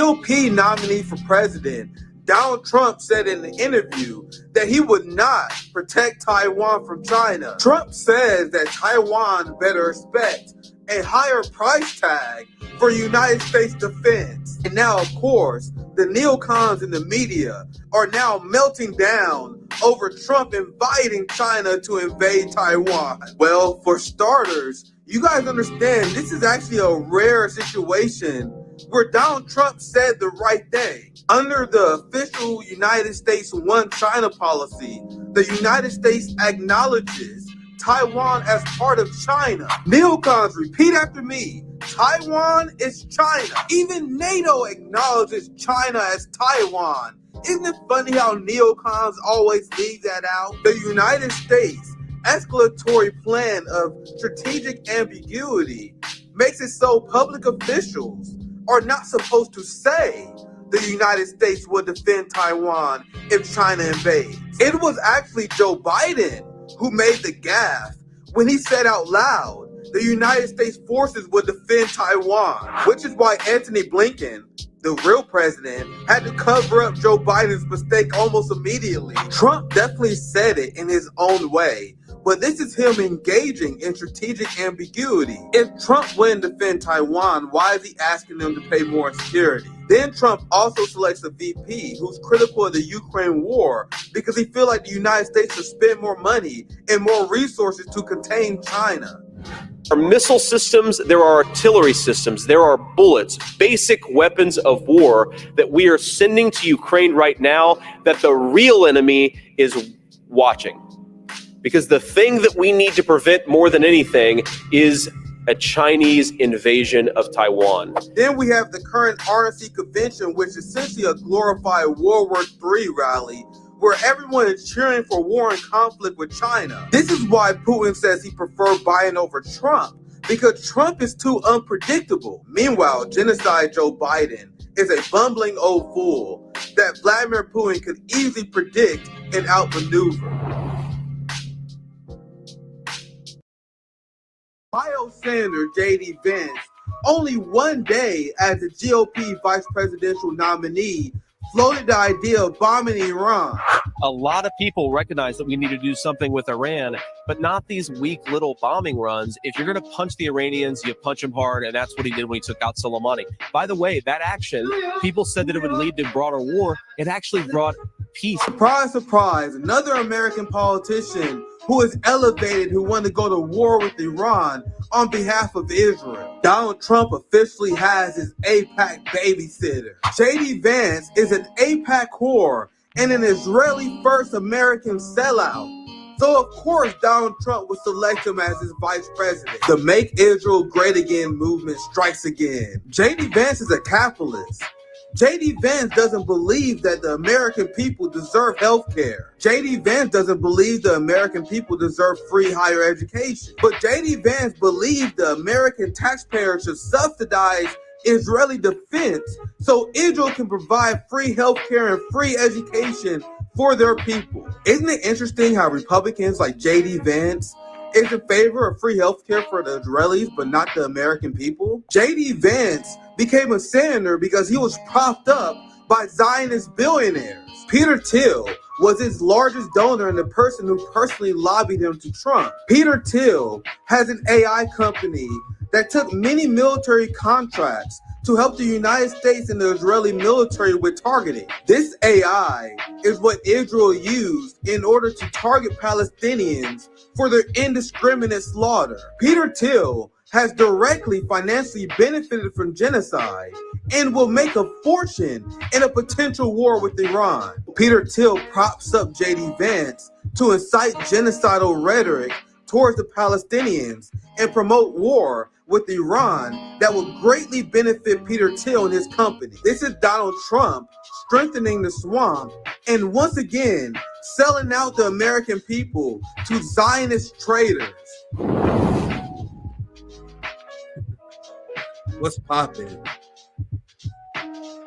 GOP nominee for president, Donald Trump, said in an interview that he would not protect Taiwan from China. Trump says that Taiwan better expect a higher price tag for United States defense. And now, of course, the neocons in the media are now melting down over Trump inviting China to invade Taiwan. Well, for starters, you guys understand this is actually a rare situation where Donald Trump said the right thing. Under the official United States One China policy, the United States acknowledges Taiwan as part of China. Neocons, repeat after me. Taiwan is China. Even NATO acknowledges China as Taiwan. Isn't it funny how neocons always leave that out? The United States escalatory plan of strategic ambiguity makes it so public officials are not supposed to say the United States would defend Taiwan if China invades. It was actually Joe Biden who made the gaffe when he said out loud the United States forces would defend Taiwan, which is why Antony Blinken, the real president, had to cover up Joe Biden's mistake almost immediately. Trump definitely said it in his own way, but this is him engaging in strategic ambiguity. If Trump wouldn't defend Taiwan, why is he asking them to pay more in security? Then Trump also selects a VP who's critical of the Ukraine war because he feels like the United States should spend more money and more resources to contain China. There are missile systems, there are artillery systems, there are bullets, basic weapons of war that we are sending to Ukraine right now that the real enemy is watching. Because the thing that we need to prevent more than anything is a Chinese invasion of Taiwan. Then we have the current RNC convention, which is essentially a glorified World War III rally, where everyone is cheering for war and conflict with China. This is why Putin says he preferred Biden over Trump, because Trump is too unpredictable. Meanwhile, genocide Joe Biden is a bumbling old fool that Vladimir Putin could easily predict and outmaneuver. Ohio Senator J.D. Vance, only one day as the GOP vice presidential nominee, floated the idea of bombing Iran. A lot of people recognize that we need to do something with Iran, but not these weak little bombing runs. If you're going to punch the Iranians, you punch them hard, and that's what he did when he took out Soleimani. By the way, that action, people said that it would lead to broader war. It actually brought peace. Surprise, surprise, another American politician who is elevated who wanted to go to war with Iran on behalf of Israel. Donald Trump officially has his AIPAC babysitter. J.D. Vance is an AIPAC whore and an Israeli first American sellout. So of course Donald Trump would select him as his vice president. The Make Israel Great Again movement strikes again. J.D. Vance is a capitalist. J.D. Vance doesn't believe that the American people deserve health care. J.D. Vance doesn't believe the American people deserve free higher education. But J.D. Vance believes the American taxpayer should subsidize Israeli defense so Israel can provide free health care and free education for their people. Isn't it interesting how Republicans like J.D. Vance is in favor of free health care for the Israelis but not the American people? J.D. Vance became a senator because he was propped up by Zionist billionaires. Peter Thiel was his largest donor and the person who personally lobbied him to Trump. Peter Thiel has an AI company that took many military contracts to help the United States and the Israeli military with targeting. This AI is what Israel used in order to target Palestinians for their indiscriminate slaughter. Peter Thiel has directly financially benefited from genocide and will make a fortune in a potential war with Iran. Peter Thiel props up J.D. Vance to incite genocidal rhetoric towards the Palestinians and promote war with Iran that will greatly benefit Peter Thiel and his company. This is Donald Trump strengthening the swamp and once again selling out the American people to Zionist traitors. What's poppin'?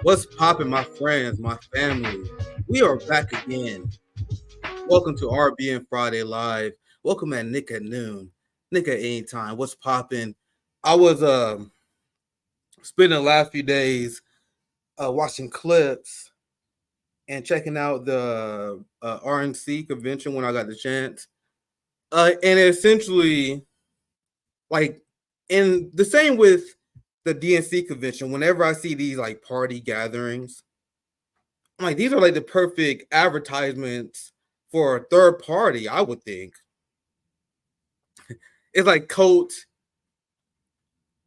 What's poppin', my friends, my family? We are back again. Welcome to RBN Friday Live. Welcome at Nick at noon, Nick at any time. What's poppin'? I was spending the last few days watching clips and checking out the RNC convention when I got the chance. And essentially, like, in the same with the DNC convention, whenever I see these like party gatherings, I'm like, these are like the perfect advertisements for a third party, I would think. It's like cult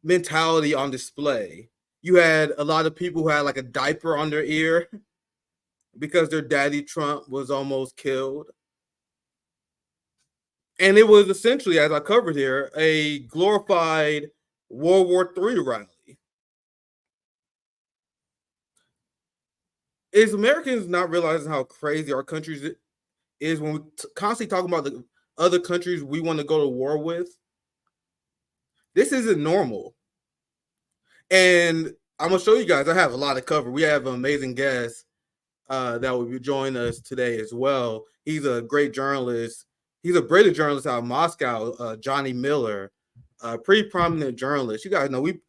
mentality on display. You had a lot of people who had like a diaper on their ear because their daddy Trump was almost killed. And it was essentially, as I covered here, a glorified World War III rally. Is Americans not realizing how crazy our country is when we constantly talk about the other countries we want to go to war with? This isn't normal. And I'm going to show you guys, I have a lot to cover. We have an amazing guest that will be joining us today as well. He's a great journalist. He's a British journalist out of Moscow, Johnny Miller, pretty prominent journalist. You guys know we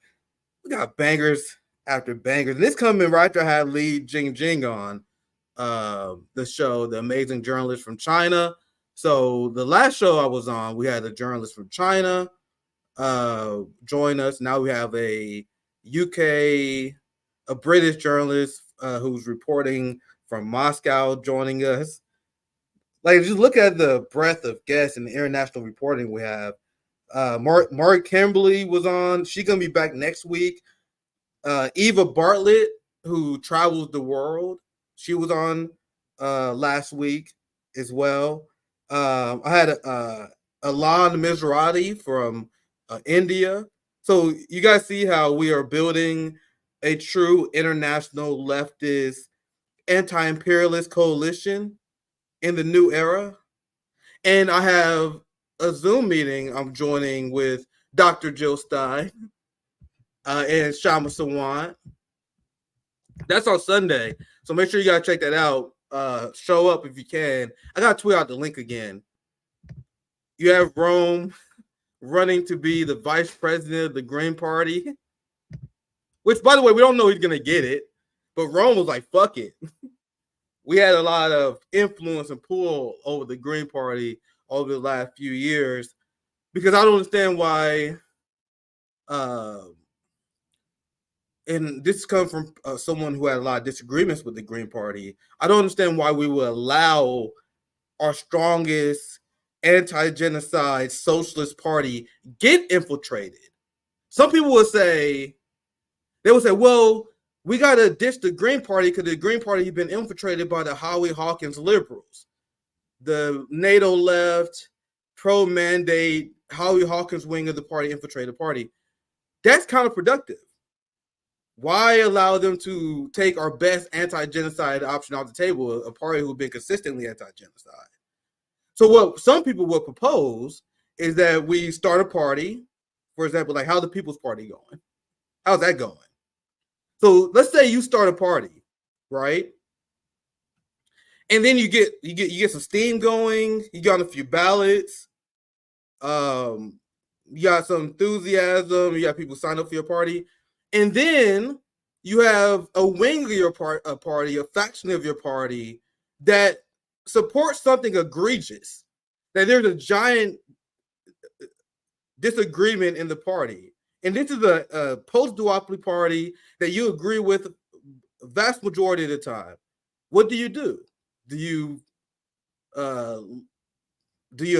got bangers after bangers. And this coming right after I had Li Jingjing on the show, the amazing journalist from China. So the last show I was on, we had a journalist from China join us. Now we have a British journalist who's reporting from Moscow joining us. Like, just look at the breadth of guests and the international reporting we have. Mark Kimberly was on. She's going to be back next week. Eva Bartlett, who travels the world, she was on last week as well. I had Alan Mizrahi from India. So you guys see how we are building a true international leftist anti-imperialist coalition in the new era. And I have a Zoom meeting I'm joining with Dr. Jill Stein and Shama Sawant. That's on Sunday. So make sure you guys check that out. Show up if you can. I got to tweet out the link again. You have Rome running to be the vice president of the Green Party, which, by the way, we don't know he's going to get it. But Rome was like, fuck it. We had a lot of influence and pull over the Green Party over the last few years, because I don't understand why, and this comes from someone who had a lot of disagreements with the Green Party. I don't understand why we would allow our strongest anti-genocide socialist party get infiltrated. Some people would say, well, we got to ditch the Green Party because the Green Party has been infiltrated by the Howie Hawkins liberals, the NATO left, pro-mandate, Howie Hawkins wing of the party infiltrated the party. That's counterproductive. Why allow them to take our best anti-genocide option off the table, a party who've been consistently anti-genocide? So what some people would propose is that we start a party, for example, like how's the People's Party going? How's that going? So let's say you start a party, right? And then you get some steam going. You got a few ballots. You got some enthusiasm. You got people sign up for your party, and then you have a wing of your party, a faction of your party that supports something egregious. That there's a giant disagreement in the party. And this is a post-duopoly party that you agree with a vast majority of the time. What do? Do you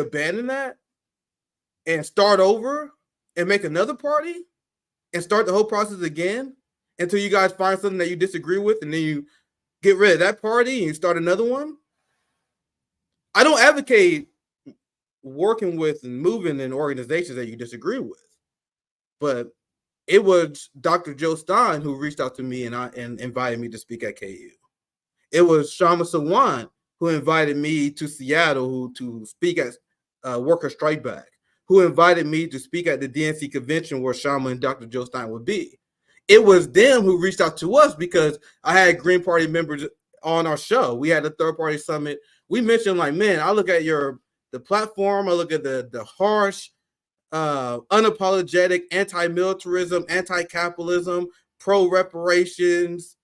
abandon that and start over and make another party and start the whole process again until you guys find something that you disagree with, and then you get rid of that party and you start another one? I don't advocate working with and moving in organizations that you disagree with. But it was Dr. Joe Stein who reached out to me and invited me to speak at KU. It was Shama Sawant who invited me to Seattle to speak at Worker Strike Back, who invited me to speak at the DNC convention where Shama and Dr. Joe Stein would be. It was them who reached out to us because I had Green Party members on our show. We had a third party summit. We mentioned, like, man, I look at the platform, I look at the harsh, unapologetic anti-militarism, anti-capitalism, pro-reparations,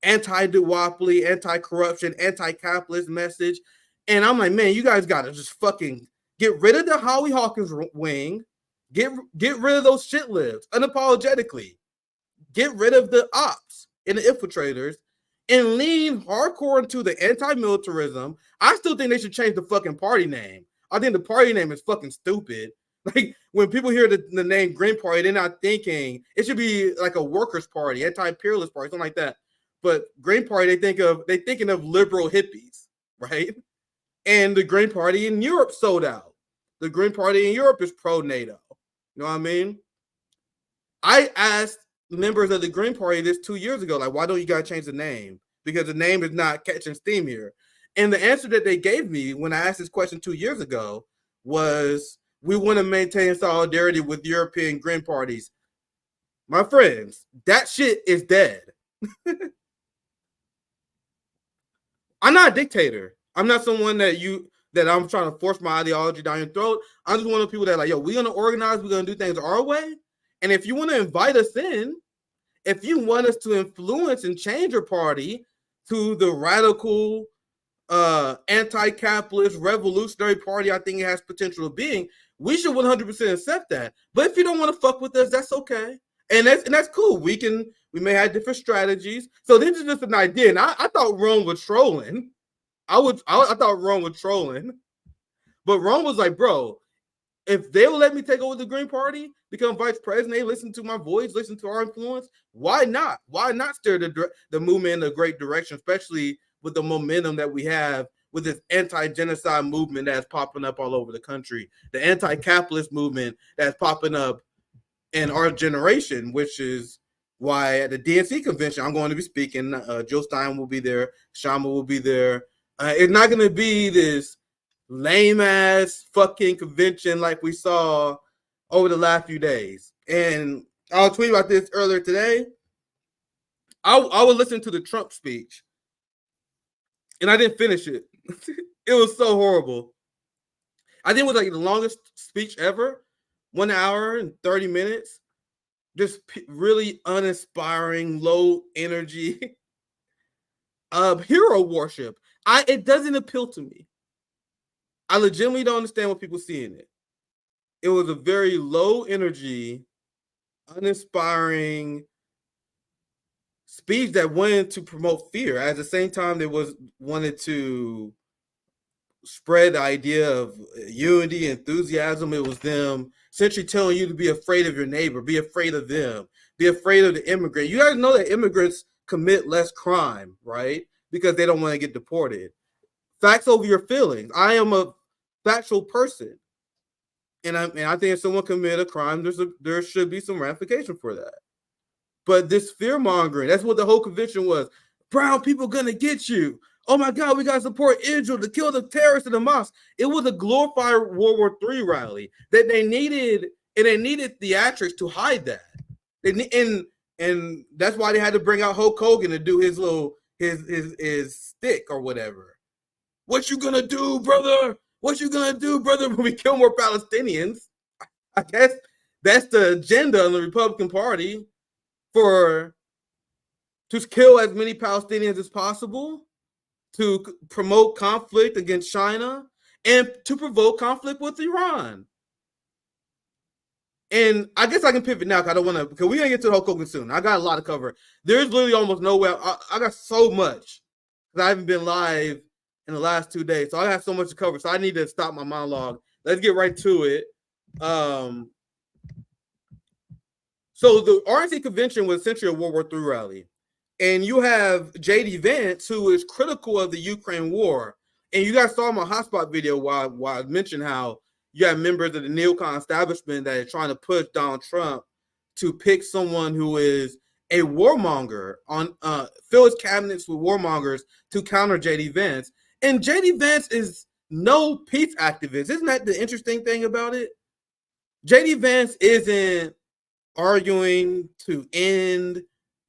anti-duopoly, anti-corruption, anti-capitalist message. And I'm like, man, you guys got to just fucking get rid of the Howie Hawkins wing. Get rid of those shit libs unapologetically. Get rid of the ops and the infiltrators and lean hardcore into the anti-militarism. I still think they should change the fucking party name. I think the party name is fucking stupid. Like, when people hear the name Green Party, they're not thinking it should be like a workers' party, anti-imperialist party, something like that. But Green Party, they thinking of liberal hippies, right? And the Green Party in Europe sold out. The Green Party in Europe is pro-NATO. You know what I mean? I asked members of the Green Party this 2 years ago, like, why don't you guys change the name? Because the name is not catching steam here. And the answer that they gave me when I asked this question 2 years ago was, we want to maintain solidarity with European Green Parties. My friends, that shit is dead. I'm not a dictator. I'm not someone that I'm trying to force my ideology down your throat. I'm just one of the people that like, yo, we're going to organize, we're going to do things our way. And if you want to invite us in, if you want us to influence and change your party to the radical, anti-capitalist, revolutionary party I think it has potential of being, we should 100% accept that. But if you don't want to fuck with us, that's okay. And that's cool. We may have different strategies. So this is just an idea. And I thought Rome was trolling. I thought Rome was trolling. But Rome was like, bro, if they will let me take over the Green Party, become vice president, they listen to my voice, listen to our influence, why not? Why not steer the movement in a great direction, especially with the momentum that we have with this anti-genocide movement that's popping up all over the country, the anti-capitalist movement that's popping up in our generation, which is why at the DNC convention, I'm going to be speaking. Joe Stein will be there. Shama will be there. It's not going to be this lame-ass fucking convention like we saw over the last few days. And I was tweeting about this earlier today. I was listening to the Trump speech, and I didn't finish it. It was so horrible. I think it was like the longest speech ever, 1 hour and 30 minutes. Just really uninspiring, low energy. Hero worship. It doesn't appeal to me. I legitimately don't understand what people see in it. It was a very low energy, uninspiring speech that wanted to promote fear. At the same time, they wanted to spread the idea of unity, enthusiasm. It was them essentially telling you to be afraid of your neighbor, be afraid of them, be afraid of the immigrant. You guys know that immigrants commit less crime, right? Because they don't want to get deported. Facts over your feelings. I am a factual person. And I think if someone commit a crime, there should be some ramification for that. But this fear-mongering, that's what the whole convention was. Brown people gonna get you. Oh my God, we gotta support Israel to kill the terrorists in the mosque. It was a glorified World War III rally that they needed, and they needed theatrics to hide that. And that's why they had to bring out Hulk Hogan to do his little his stick or whatever. What you gonna do, brother? What you gonna do, brother, when we kill more Palestinians? I guess that's the agenda of the Republican Party, to kill as many Palestinians as possible, to promote conflict against China, and to provoke conflict with Iran. And I guess I can pivot now because I don't want to, because we're going to get to Hulk Hogan soon. I got a lot to cover. There's literally almost no way. I got so much because I haven't been live in the last 2 days. So I have so much to cover. So I need to stop my monologue. Let's get right to it. So the RNC convention was essentially a World War III rally. And you have J.D. Vance, who is critical of the Ukraine war. And you guys saw my hotspot video while I mentioned how you have members of the Neocon establishment that are trying to push Donald Trump to pick someone who is a warmonger, fill his cabinets with warmongers to counter J.D. Vance. And J.D. Vance is no peace activist. Isn't that the interesting thing about it? J.D. Vance isn't arguing to end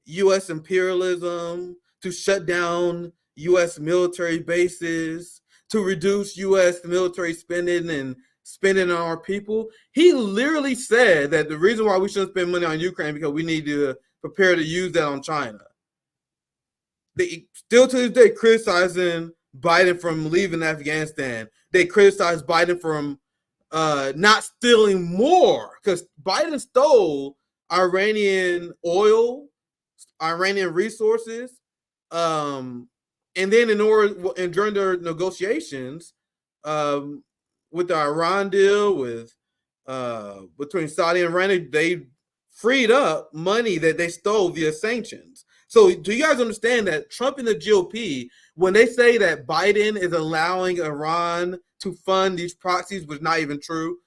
U.S. imperialism, to shut down U.S. military bases, to reduce U.S. military spending and spending on our people. He literally said that the reason why we shouldn't spend money on Ukraine because we need to prepare to use that on China. They still to this day criticizing Biden from leaving Afghanistan. They criticize Biden from not stealing more, because Biden stole Iranian oil, Iranian resources, and then during their negotiations with the Iran deal between Saudi and Iran, they freed up money that they stole via sanctions. So do you guys understand that Trump and the GOP, when they say that Biden is allowing Iran to fund these proxies, was not even true?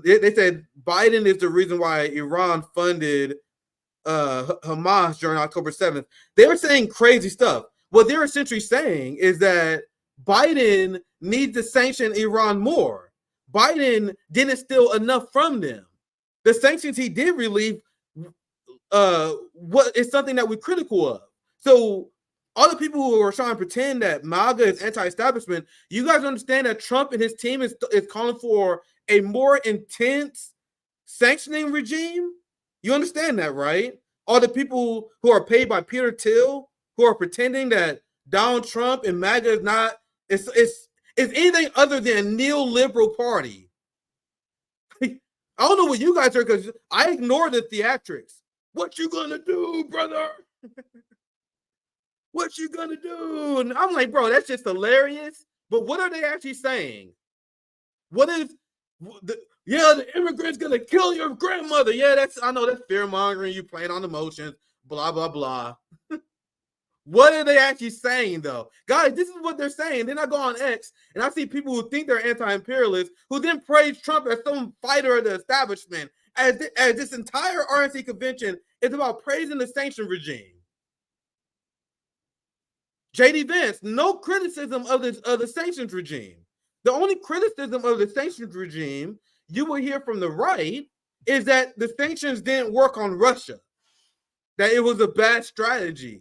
They said Biden is the reason why Iran funded Hamas during October 7th. They were saying crazy stuff. What they're essentially saying is that Biden needs to sanction Iran more. Biden didn't steal enough from them. The sanctions he did relieve what is something that we're critical of. So all the people who are trying to pretend that MAGA is anti-establishment, you guys understand that Trump and his team is calling for a more intense sanctioning regime? You understand that, right? All the people who are paid by Peter Thiel, who are pretending that Donald Trump and MAGA is not, it's anything other than a neoliberal party. I don't know what you guys are, because I ignore the theatrics. What you gonna do, brother? What you gonna do? And I'm like, bro, that's just hilarious. But what are they actually saying? What is the immigrant's gonna kill your grandmother? Yeah, I know that's fear mongering. You playing on emotions, blah blah blah. What are they actually saying, though? Guys, this is what they're saying. Then I go on X and I see people who think they're anti-imperialists who then praise Trump as some fighter of the establishment, as this entire RNC convention is about praising the sanction regime. JD Vance, no criticism of the sanctions regime. The only criticism of the sanctions regime you will hear from the right is that the sanctions didn't work on Russia, that it was a bad strategy.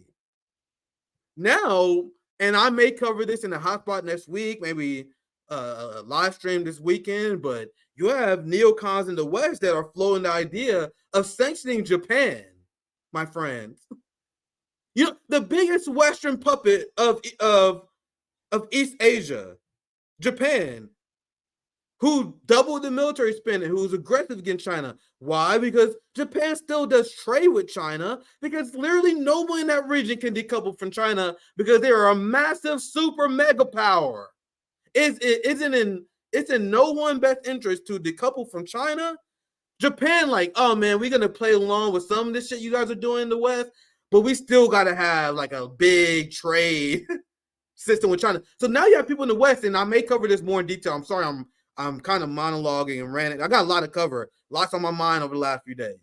Now, and I may cover this in the hotspot next week, maybe a live stream this weekend, but you have neocons in the West that are floating the idea of sanctioning Japan, my friends. You know, the biggest Western puppet of East Asia, Japan, who doubled the military spending, who's aggressive against China. Why? Because Japan still does trade with China, because literally no one in that region can decouple from China because they are a massive super mega power. It's in no one's best interest to decouple from China. Japan, like, oh man, we're gonna play along with some of this shit you guys are doing in the West, but we still gotta have like a big trade system with China. So now you have people in the West, and I may cover this more in detail. I'm sorry, I'm kind of monologuing and ranting. I got a lot to cover, lots on my mind over the last few days.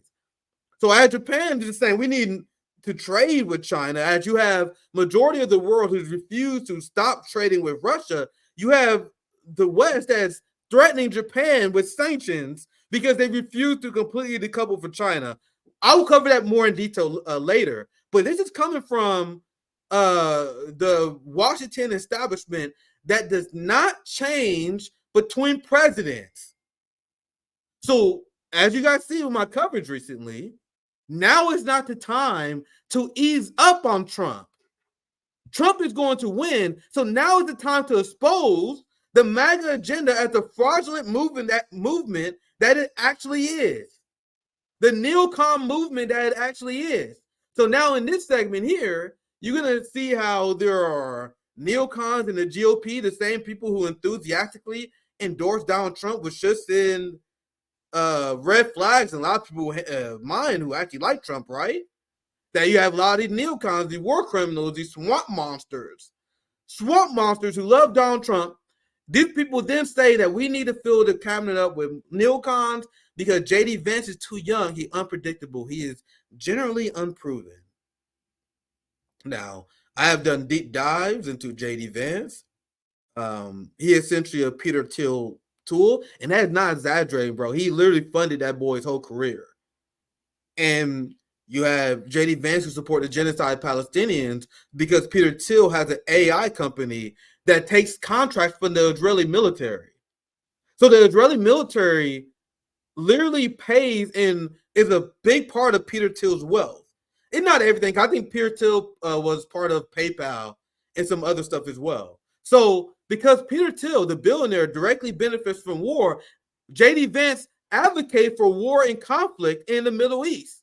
So as Japan is saying we need to trade with China, as you have majority of the world who's refused to stop trading with Russia, you have the West that's threatening Japan with sanctions because they refuse to completely decouple from China. I will cover that more in detail later. But this is coming from the Washington establishment that does not change between presidents. So as you guys see with my coverage recently, now is not the time to ease up on Trump. Trump is going to win. So now is the time to expose the MAGA agenda as the fraudulent movement that it actually is. The neocon movement that it actually is. So now in this segment here, you're going to see how there are neocons in the GOP, the same people who enthusiastically endorsed Donald Trump, which should send red flags in a lot of people's mind who actually like Trump, right? That you have a lot of these neocons, these war criminals, these swamp monsters who love Donald Trump. These people then say that we need to fill the cabinet up with neocons because JD Vance is too young. He's unpredictable. He is generally unproven. Now, I have done deep dives into JD Vance. He is essentially a Peter Thiel tool, and that's not exaggerating, bro. He literally funded that boy's whole career. And you have JD Vance who support the genocide Palestinians because Peter Thiel has an AI company that takes contracts from the Israeli military. So the Israeli military literally pays and is a big part of Peter Thiel's wealth. And not everything. I think Peter Thiel was part of PayPal and some other stuff as well. So because Peter Thiel, the billionaire, directly benefits from war, J.D. Vance advocated for war and conflict in the Middle East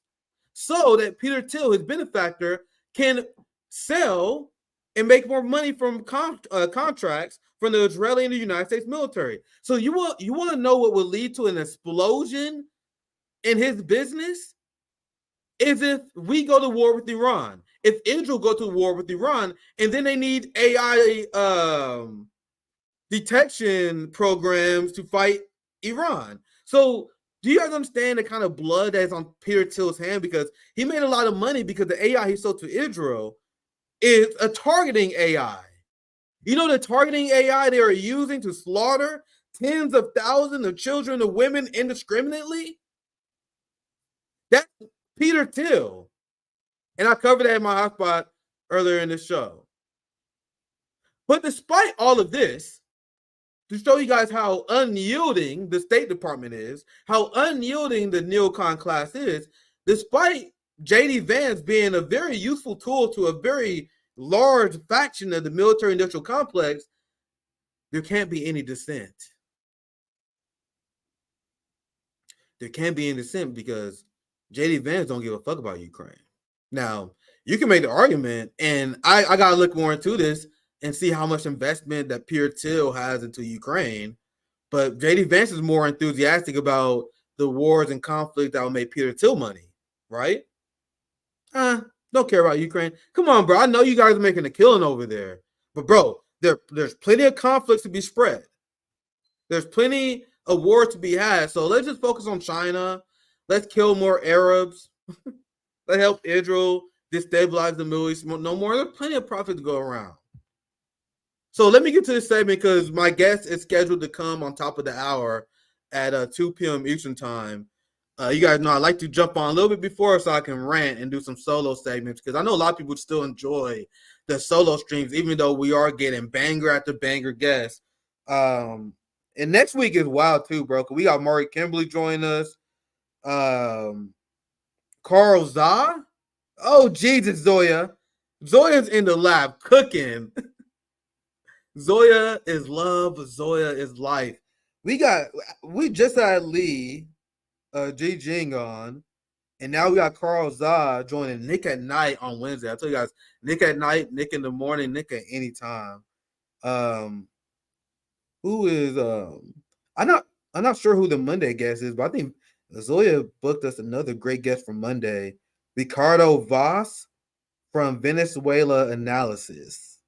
so that Peter Thiel, his benefactor, can sell and make more money from contracts from the Israeli and the United States military. So you want to know what would lead to an explosion in his business? Is if we go to war with Iran, if Israel go to war with Iran, and then they need AI detection programs to fight Iran. So do you guys understand the kind of blood that's on Peter Thiel's hand? Because he made a lot of money because the AI he sold to Israel is a targeting AI. You know the targeting AI they are using to slaughter tens of thousands of children and women indiscriminately? That's Peter Thiel. And I covered that in my hotspot earlier in the show. But despite all of this, to show you guys how unyielding the State Department is, how unyielding the neocon class is, despite J.D. Vance being a very useful tool to a very large faction of the military-industrial complex, there can't be any dissent. There can't be any dissent because J.D. Vance don't give a fuck about Ukraine. Now, you can make the argument, and I got to look more into this and see how much investment that Peter Thiel has into Ukraine. But J.D. Vance is more enthusiastic about the wars and conflict that will make Peter Thiel money, right? Don't care about Ukraine. Come on, bro. I know you guys are making a killing over there. But, bro, there's plenty of conflicts to be spread. There's plenty of wars to be had. So let's just focus on China. Let's kill more Arabs. Let's help Israel destabilize the Middle East. No more. There's plenty of profit to go around. So let me get to this segment because my guest is scheduled to come on top of the hour at 2 p.m. Eastern time. You guys know I like to jump on a little bit before so I can rant and do some solo segments because I know a lot of people still enjoy the solo streams, even though we are getting banger after banger guests. And next week is wild too, bro. We got Maury Kimberly joining us. Carl Zah. Oh, Jesus, Zoya. Zoya's in the lab cooking. Zoya is love. Zoya is life. We just had Lee G Jing on, and now we got Carl Zah joining Nick at Night on Wednesday. I tell you guys, Nick at night, Nick in the morning, Nick at any time. Who is I'm not sure who the Monday guest is, but I think Zoya booked us another great guest for Monday. Ricardo Vaz from Venezuela Analysis.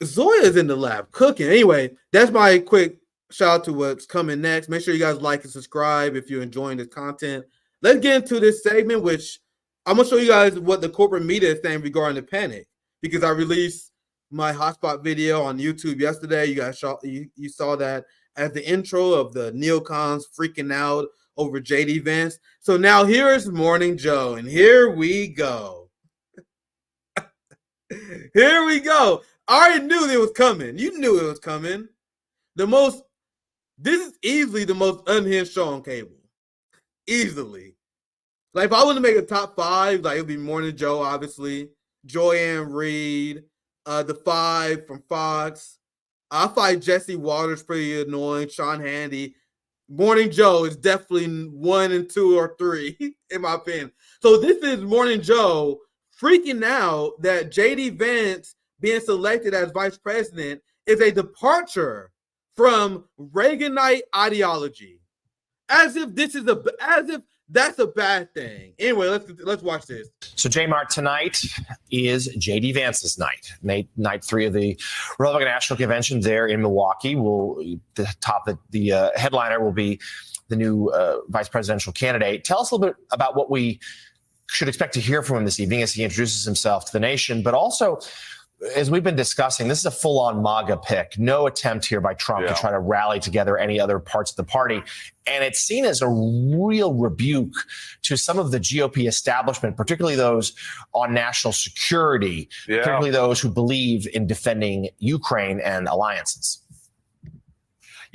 Zoya is in the lab cooking. Anyway, that's my quick shout out to what's coming next. Make sure you guys like and subscribe if you're enjoying this content. Let's get into this segment, which I'm going to show you guys what the corporate media is saying regarding the panic, because I released my hotspot video on YouTube yesterday. You guys you saw that as the intro of the neocons freaking out over J.D. Vance. So now here is Morning Joe, and here we go. Here we go. I already knew it was coming. You knew it was coming. This is easily the most unhinged show on cable. Easily. Like, if I was to make a top 5, like, it would be Morning Joe, obviously. Joyanne Reed. The 5 from Fox. I find Jesse Waters pretty annoying. Sean Hannity. Morning Joe is definitely 1 and 2 or 3, in my opinion. So this is Morning Joe freaking out that J.D. Vance being selected as vice president is a departure from Reaganite ideology, as if that's a bad thing. Anyway, let's watch this. So, J-Mart, tonight is J.D. Vance's night. Night 3 of the Republican National Convention there in Milwaukee. The headliner will be the new vice presidential candidate. Tell us a little bit about what we should expect to hear from him this evening as he introduces himself to the nation, but also, as we've been discussing, this is a full-on MAGA pick. No attempt here by Trump to try to rally together any other parts of the party. And it's seen as a real rebuke to some of the GOP establishment, particularly those on national security, particularly those who believe in defending Ukraine and alliances.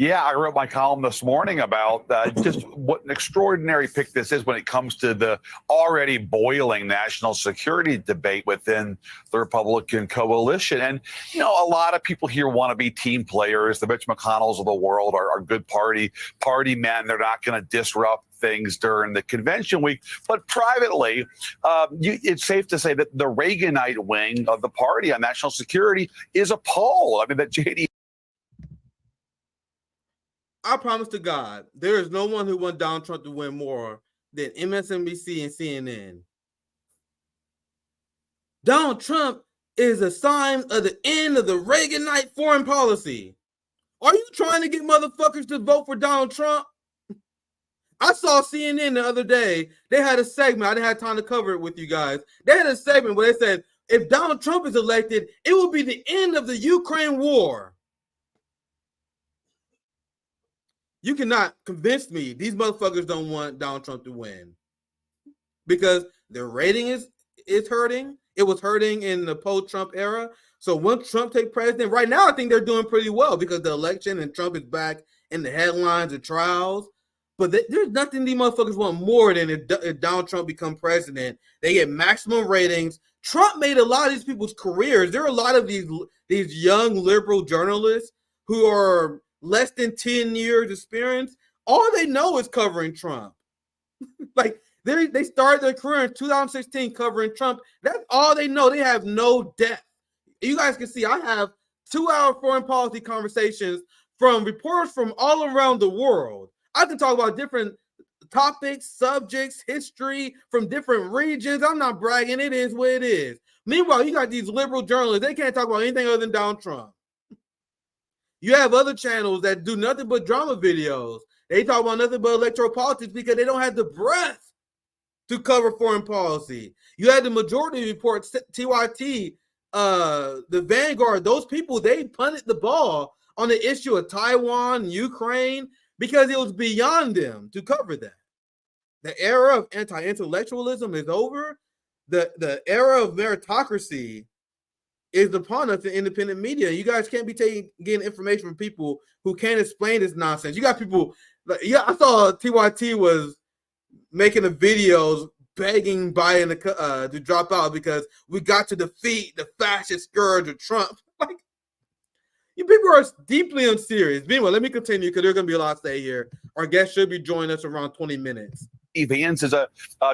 Yeah, I wrote my column this morning about just what an extraordinary pick this is when it comes to the already boiling national security debate within the Republican coalition. And, you know, a lot of people here want to be team players. The Mitch McConnells of the world are good party men. They're not going to disrupt things during the convention week. But privately, it's safe to say that the Reaganite wing of the party on national security is appalled. I mean, that JD. I promise to God, there is no one who wants Donald Trump to win more than MSNBC and CNN. Donald Trump is a sign of the end of the Reaganite foreign policy. Are you trying to get motherfuckers to vote for Donald Trump? I saw CNN the other day. They had a segment. I didn't have time to cover it with you guys. They had a segment where they said, if Donald Trump is elected, it will be the end of the Ukraine war. You cannot convince me these motherfuckers don't want Donald Trump to win because their rating is hurting. It was hurting in the post-Trump era. So once Trump takes president, right now I think they're doing pretty well because the election and Trump is back in the headlines and trials. But there's nothing these motherfuckers want more than if Donald Trump become president. They get maximum ratings. Trump made a lot of these people's careers. There are a lot of these young liberal journalists who are less than 10 years experience. All they know is covering Trump. Like they started their career in 2016 covering Trump. That's all they know. They have no depth. You guys can see I have 2-hour foreign policy conversations from reporters from all around the world. I can talk about different topics, subjects, history from different regions. I'm not bragging. It is what it is. Meanwhile, you got these liberal journalists. They can't talk about anything other than Donald Trump. You have other channels that do nothing but drama videos. They talk about nothing but electoral politics because they don't have the breadth to cover foreign policy. You had the majority report, TYT, the Vanguard, those people, they punted the ball on the issue of Taiwan, Ukraine, because it was beyond them to cover that. The era of anti-intellectualism is over. The era of meritocracy is upon us in independent media. You guys can't be getting information from people who can't explain this nonsense. You got people, I saw TYT was making the videos begging Biden to drop out because we got to defeat the fascist scourge of Trump. Like, you people are deeply unserious. Meanwhile, let me continue because there's going to be a lot to say here. Our guest should be joining us around 20 minutes. Vance is a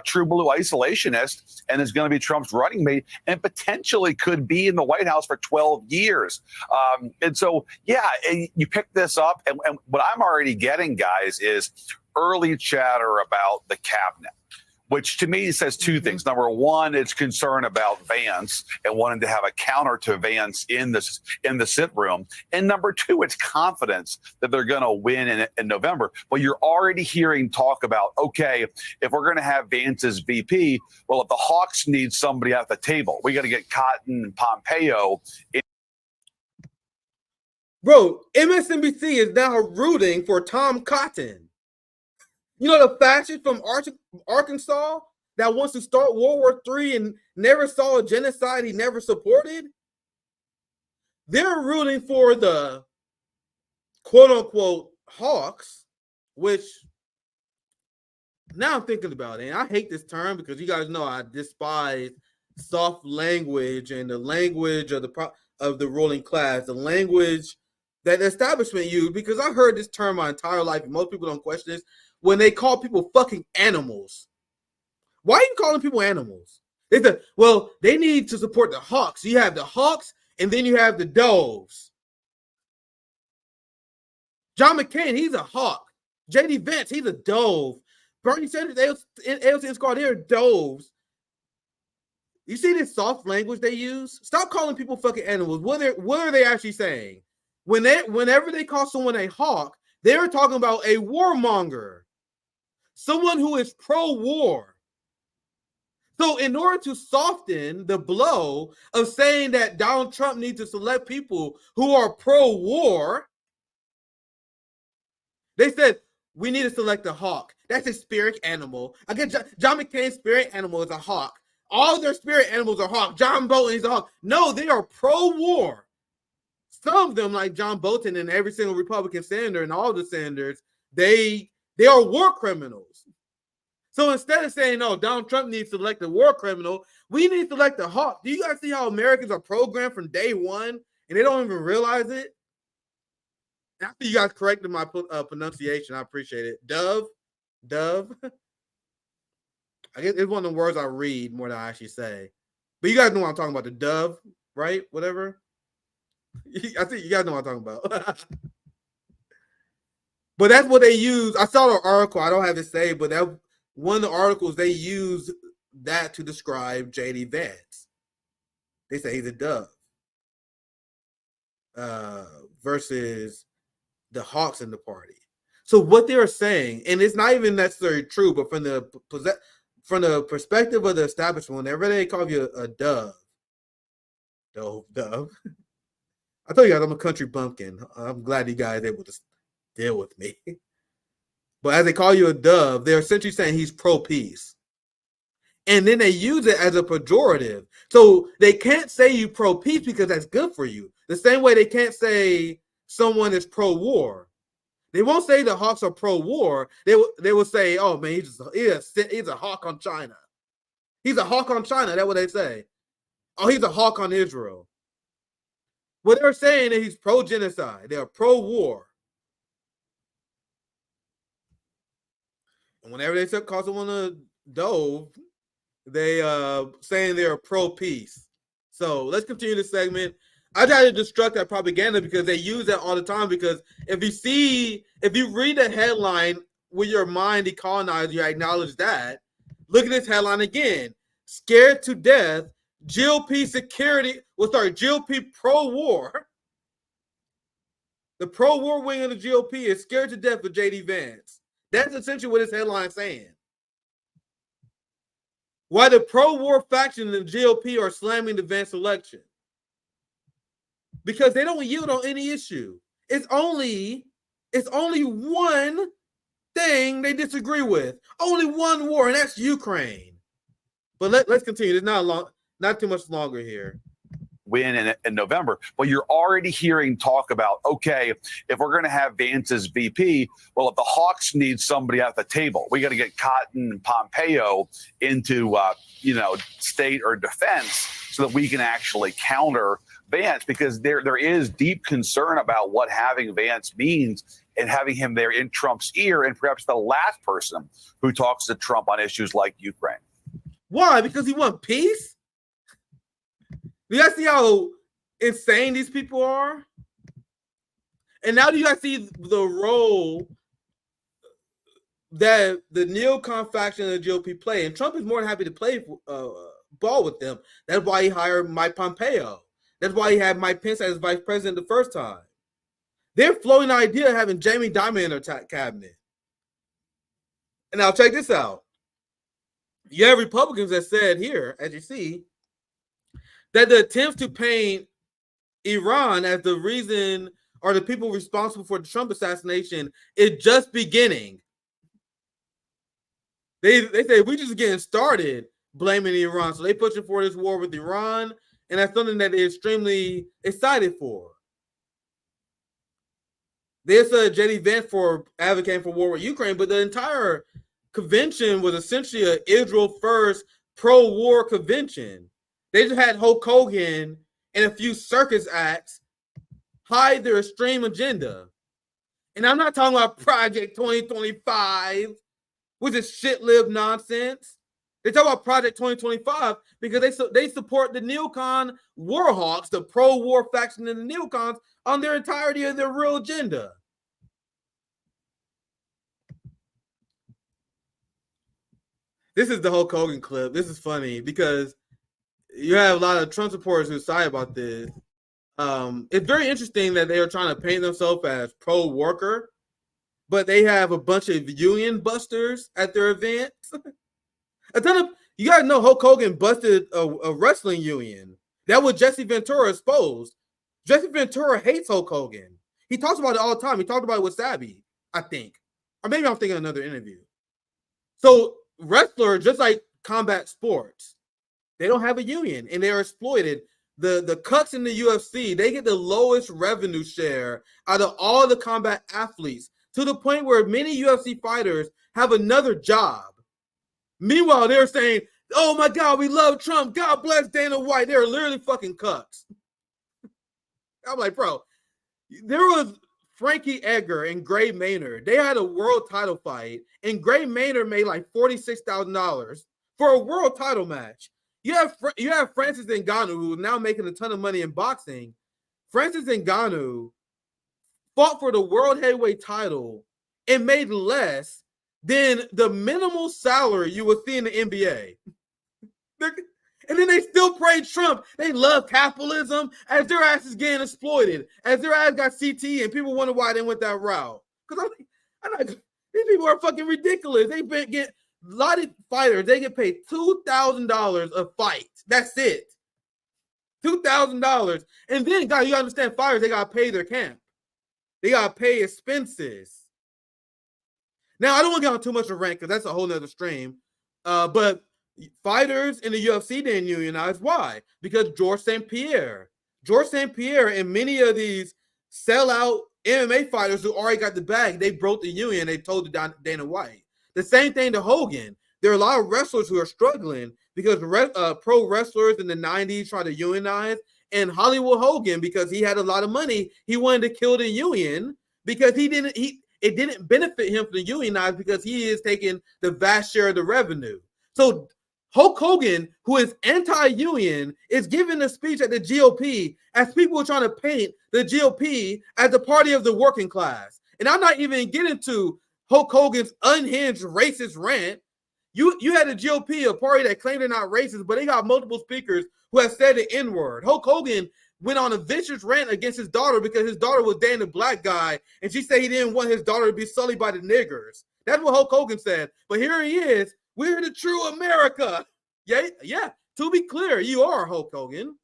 true blue isolationist and is going to be Trump's running mate and potentially could be in the White House for 12 years. And so, yeah, you pick this up. And what I'm already getting, guys, is early chatter about the cabinet, which to me says two things. Number one, it's concern about Vance and wanting to have a counter to Vance in the sit room. And number two, it's confidence that they're going to win in November. But you're already hearing talk about, okay, if we're going to have Vance as VP, well, if the Hawks need somebody at the table, we got to get Cotton and Pompeo. Bro, MSNBC is now rooting for Tom Cotton. You know, the fascist from Arkansas that wants to start World War III and never saw a genocide he never supported? They're rooting for the quote-unquote Hawks, which now I'm thinking about it. And I hate this term because you guys know I despise soft language and the language of the ruling class, the language that the establishment used, because I heard this term my entire life and most people don't question this. When they call people fucking animals. Why are you calling people animals? They said, well, they need to support the Hawks. You have the Hawks, and then you have the Doves. John McCain, he's a Hawk. J.D. Vance, he's a Dove. Bernie Sanders, AOC Squad, they're Doves. You see this soft language they use? Stop calling people fucking animals. What are they actually saying? Whenever they call someone a Hawk, they're talking about a warmonger. Someone who is pro-war. So in order to soften the blow of saying that Donald Trump needs to select people who are pro-war, they said, we need to select a hawk. That's a spirit animal. Again, John McCain's spirit animal is a hawk. All their spirit animals are hawk. John Bolton is a hawk. No, they are pro-war. some of them, like John Bolton and every single Republican senator and all the senators, they are war criminals. So instead of saying, no, Donald Trump needs to elect a war criminal, we need to elect a hawk. Do you guys see how Americans are programmed from day one and they don't even realize it? After you guys corrected my pronunciation, I appreciate it. Dove. I guess it's one of the words I read more than I actually say. But you guys know what I'm talking about, the dove, right? Whatever. I think you guys know what I'm talking about. But that's what they use. I saw the article. I don't have it saved, but that one of the articles they use that to describe J.D. Vance. They say he's a dove versus the hawks in the party. So what they're saying, and it's not even necessarily true, but from the perspective of the establishment, whenever they call you a dove. I told you guys I'm a country bumpkin. I'm glad you guys are able to deal with me. But as they call you a dove, they're essentially saying he's pro-peace. And then they use it as a pejorative. So they can't say you pro-peace because that's good for you. The same way they can't say someone is pro-war. They won't say the hawks are pro-war. They will say, oh, man, he's a hawk on China. He's a hawk on China. That's what they say. Oh, he's a hawk on Israel. What they're saying is he's pro-genocide. They're pro-war. And whenever they call someone a dove, they saying they're pro-peace. So let's continue this segment. I try to destruct that propaganda because they use that all the time. Because if you read the headline with your mind decolonized, you acknowledge that. Look at this headline again. Scared to death, GOP pro-war. The pro-war wing of the GOP is scared to death of J.D. Vance. That's essentially what this headline is saying. Why the pro-war faction in the GOP are slamming the Vance election. Because they don't yield on any issue. It's only one thing they disagree with. Only one war, and that's Ukraine. But let's continue. There's not too much longer here. Win in November, but you're already hearing talk about, okay, if we're going to have Vance as VP, well, if the Hawks need somebody at the table, we got to get Cotton and Pompeo into, state or defense so that we can actually counter Vance, because there is deep concern about what having Vance means and having him there in Trump's ear, and perhaps the last person who talks to Trump on issues like Ukraine. Why? Because he wants peace? Do you guys see how insane these people are? And now do you guys see the role that the Neocon faction of the GOP play? And Trump is more than happy to play ball with them. That's why he hired Mike Pompeo. That's why he had Mike Pence as vice president the first time. They're floating the idea of having Jamie Dimon in their cabinet. And now check this out. You have Republicans that said here, as you see, that the attempts to paint Iran as the reason or the people responsible for the Trump assassination is just beginning. They say we're just getting started blaming Iran. So they pushing for this war with Iran, and that's something that they're extremely excited for. There's J.D. Vance for advocating for war with Ukraine, but the entire convention was essentially an Israel first pro-war convention. They just had Hulk Hogan and a few circus acts hide their extreme agenda. And I'm not talking about Project 2025, which is shit-lived nonsense. They talk about Project 2025 because they support the Neocon Warhawks, the pro-war faction in the Neocons, on their entirety of their real agenda. This is the Hulk Hogan clip. This is funny because you have a lot of Trump supporters who side about this. It's very interesting that they are trying to paint themselves as pro-worker, but they have a bunch of union busters at their events. You guys know Hulk Hogan busted a wrestling union. That was Jesse Ventura exposed. Jesse Ventura hates Hulk Hogan. He talks about it all the time. He talked about it with Sabby, I think. Or maybe I'm thinking of another interview. So wrestlers, just like combat sports, they don't have a union and they are exploited the cuts in the UFC, they get the lowest revenue share out of all the combat athletes, to the point where many UFC fighters have another job. Meanwhile, they're saying, oh my God, we love Trump. God bless Dana White. They're literally fucking cucks. I'm like, bro, there was Frankie Edgar and Gray Maynard. They had a world title fight, and Gray Maynard made like $46,000 for a world title match. You have Francis Ngannou, who is now making a ton of money in boxing. Francis Ngannou fought for the world heavyweight title and made less than the minimal salary you would see in the NBA. And then they still praise Trump. They love capitalism as their ass is getting exploited, as their ass got CTE, and people wonder why they went that route. Because these people are fucking ridiculous. They get a lot of fighters. They get paid $2,000 a fight. That's it. $2,000. And then, guys, you understand, fighters, they got to pay their camp. They got to pay expenses. Now, I don't want to get on too much of rant because that's a whole nother stream. But fighters in the UFC didn't unionize. Why? Because Georges St-Pierre and many of these sellout MMA fighters who already got the bag, they broke the union. They told Dana White. The same thing to Hogan. There are a lot of wrestlers who are struggling because pro wrestlers in the 90s tried to unionize. And Hollywood Hogan, because he had a lot of money, he wanted to kill the union because it didn't benefit him to unionize because he is taking the vast share of the revenue. So Hulk Hogan, who is anti-union, is giving a speech at the GOP as people are trying to paint the GOP as the party of the working class. And I'm not even getting to Hulk Hogan's unhinged racist rant. You had a GOP, a party that claimed they're not racist, but they got multiple speakers who have said the N-word. Hulk Hogan went on a vicious rant against his daughter because his daughter was dating a black guy, and she said he didn't want his daughter to be sullied by the niggers. That's what Hulk Hogan said. But here he is. We're the true America. Yeah. To be clear, you are Hulk Hogan.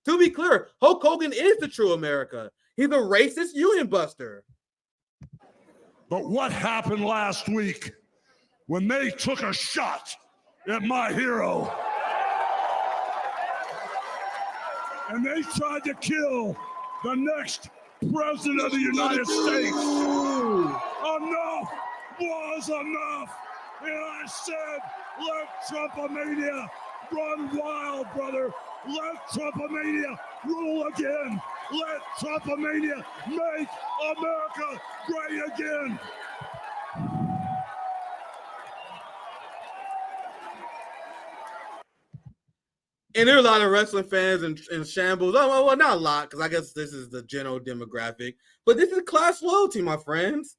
To be clear, Hulk Hogan is the true America. He's a racist union buster. But what happened last week when they took a shot at my hero and they tried to kill the next president of the United States? Enough was enough. And I said, let Trumpomania run wild, brother. Let Trumpomania rule again. Let Trumpomania make America great again. And there are a lot of wrestling fans in shambles. Oh, well, not a lot, because I guess this is the general demographic. But this is class loyalty, my friends.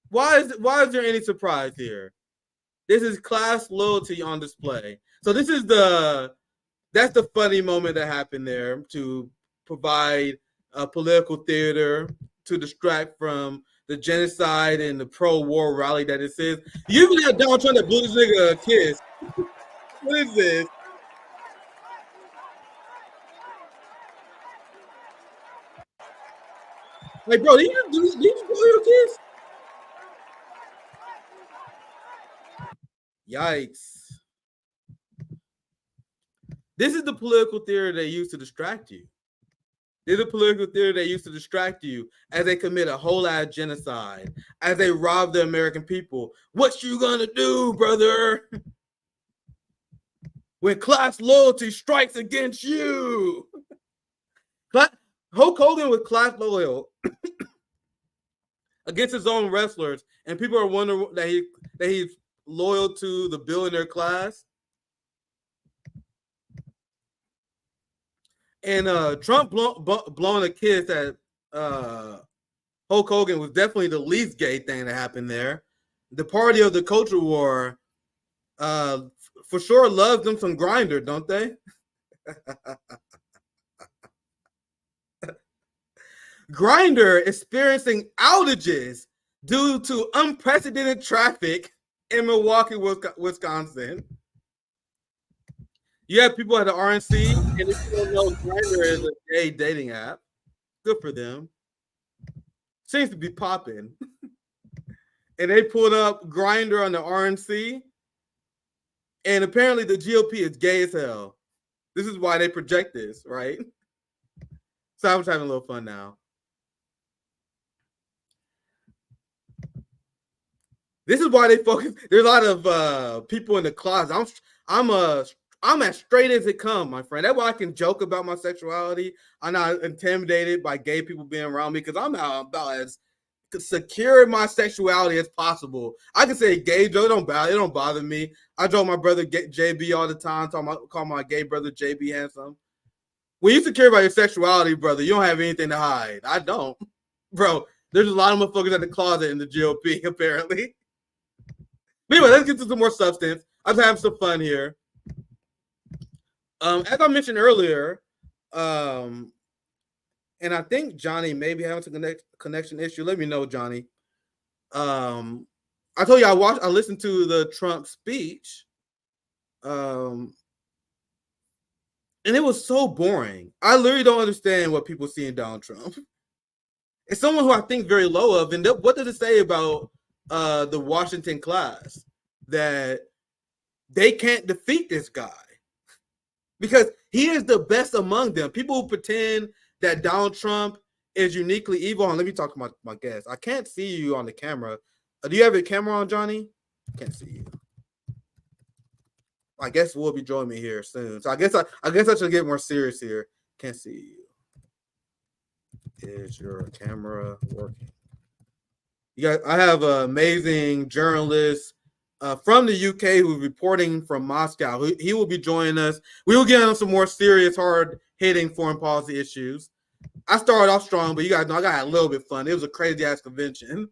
Why is there any surprise here? This is class loyalty on display. So that's the funny moment that happened there to provide a political theater to distract from the genocide and the pro-war rally that it is. You even have Donald Trump that blew this nigga a kiss. What is this? Like, bro, did you blow your kiss? Yikes. This is the political theater they use to distract you. This is the political theater they use to distract you as they commit a whole ass genocide, as they rob the American people. What you gonna do, brother? When class loyalty strikes against you. Hulk Hogan was class loyal against his own wrestlers, and people are wondering that he's loyal to the billionaire class. And Trump blowing a kiss at Hulk Hogan was definitely the least gay thing that happened there. The party of the culture war for sure loves them some Grindr, don't they? Grindr experiencing outages due to unprecedented traffic in Milwaukee, Wisconsin. You have people at the RNC, and if you don't know, Grindr is a gay dating app. Good for them. Seems to be popping. And they pulled up Grindr on the RNC, and apparently the GOP is gay as hell. This is why they project this, right? So I'm just having a little fun now. This is why they focus. There's a lot of people in the closet. I'm as straight as it comes, my friend. That's why I can joke about my sexuality. I'm not intimidated by gay people being around me because I'm about as secure in my sexuality as possible. I can say gay joke, it don't bother me. I joke my brother JB all the time, call my gay brother JB handsome. When you secure about your sexuality, brother, you don't have anything to hide. I don't. Bro, there's a lot of motherfuckers at the closet in the GOP, apparently. But anyway, let's get to some more substance. I'm having some fun here. As I mentioned earlier, and I think Johnny may be having some connection issue. Let me know, Johnny. I told you I listened to the Trump speech, and it was so boring. I literally don't understand what people see in Donald Trump. It's someone who I think very low of. And what does it say about the Washington class? That they can't defeat this guy because he is the best among them. People who pretend that Donald Trump is uniquely evil. Let me talk to my guest. I can't see you on the camera. Do you have your camera on, Johnny? I can't see you. I guess Will be joining me here soon. So I guess I should get more serious here. Can't see you. Is your camera working? I have an amazing journalist from the UK who's reporting from Moscow. He will be joining us. We will get on some more serious, hard-hitting foreign policy issues. I started off strong, but you guys know I got a little bit fun. It was a crazy-ass convention.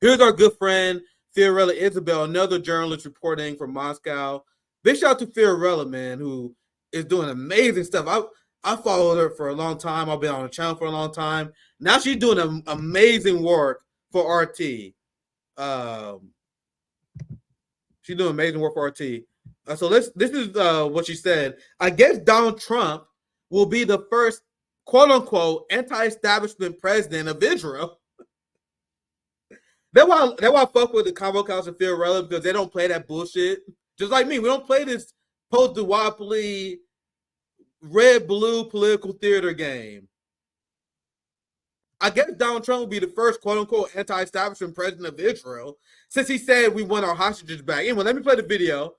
Here's our good friend, Fiorella Isabel, another journalist reporting from Moscow. Big shout out to Fiorella, man, who is doing amazing stuff. I followed her for a long time. I've been on the channel for a long time. Now she's doing amazing work for RT. She's doing amazing work for RT. So this is what she said. I guess Donald Trump will be the first quote-unquote anti-establishment president of Israel. That's why I fuck with the Convo Couch and Fiorella, because they don't play that bullshit. Just like me, we don't play this post-duopoly red-blue political theater game. I guess Donald Trump will be the first quote-unquote anti-establishment president of Israel since he said we want our hostages back. Anyway, let me play the video.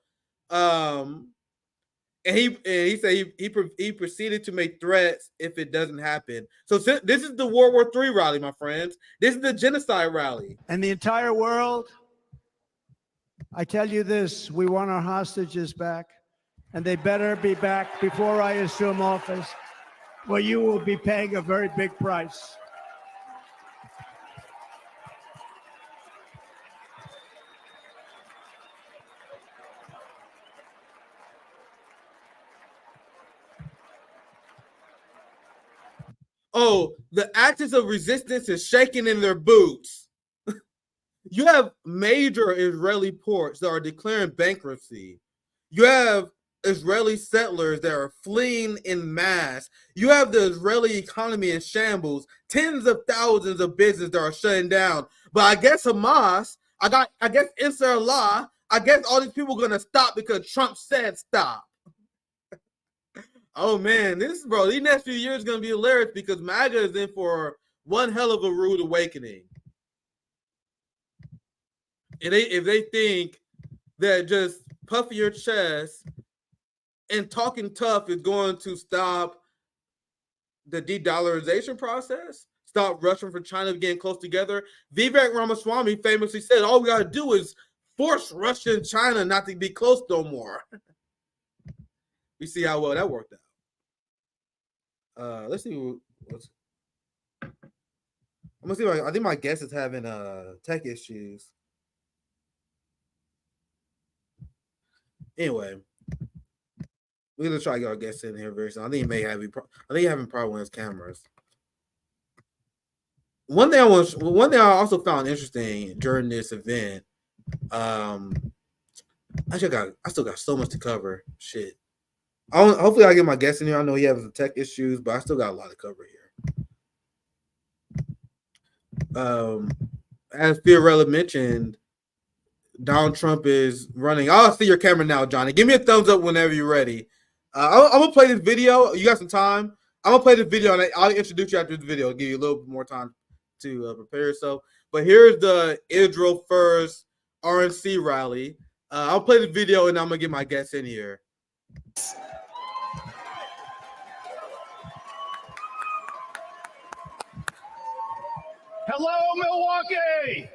And he said he proceeded to make threats if it doesn't happen. So this is the World War III rally, my friends. This is the genocide rally. And the entire world, I tell you this, we want our hostages back, and they better be back before I assume office, where you will be paying a very big price. Oh, the actors of resistance is shaking in their boots. You have major Israeli ports that are declaring bankruptcy. You have Israeli settlers that are fleeing in mass. You have the Israeli economy in shambles. Tens of thousands of businesses that are shutting down. But I guess Hamas, I guess Inshallah, I guess all these people are gonna stop because Trump said stop. Oh man, these next few years are gonna be hilarious because MAGA is in for one hell of a rude awakening. And if they think that just puffing your chest and talking tough is going to stop the de-dollarization process, stop Russia from China getting close together, Vivek Ramaswamy famously said, all we gotta do is force Russia and China not to be close no more. We see how well that worked out. Let's see what's. I'm gonna see. I think my guest is having tech issues. Anyway, we're gonna try to get our guest in here very soon. I think he may have. I think he's having a problem with his cameras. One thing I also found interesting during this event. I still got so much to cover. Shit. Hopefully I get my guest in here. I know he has some tech issues, but I still got a lot to cover here. As Fiorella mentioned, Donald Trump is running. I'll see your camera now, Johnny. Give me a thumbs up whenever you're ready. I'm gonna play this video. You got some time? I'm gonna play this video, and I'll introduce you after this video. I'll give you a little bit more time to prepare yourself. But here's the Israel First RNC rally. I'll play the video, and I'm gonna get my guests in here. Hello, Milwaukee!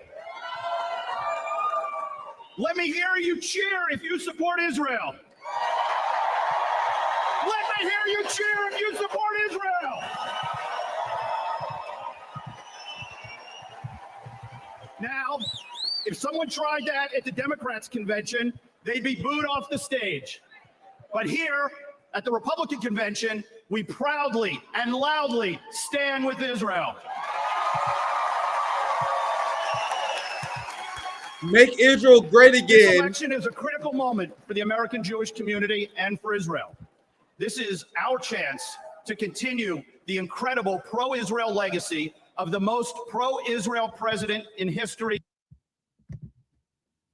Let me hear you cheer if you support Israel. Let me hear you cheer if you support Israel. Now, if someone tried that at the Democrats' convention, they'd be booed off the stage. But here at the Republican convention, we proudly and loudly stand with Israel. Make Israel great again. This election is a critical moment for the American Jewish community and for Israel. This is our chance to continue the incredible pro-Israel legacy of the most pro-Israel president in history.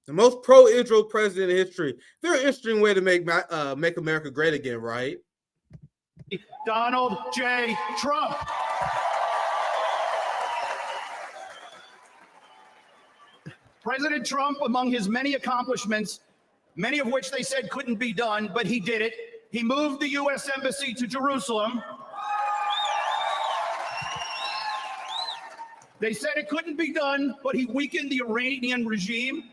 The most pro-Israel president in history. Very interesting way to make America great again, right? Donald J. Trump. President Trump, among his many accomplishments, many of which they said couldn't be done, but he did it. He moved the U.S. Embassy to Jerusalem. They said it couldn't be done, but he weakened the Iranian regime.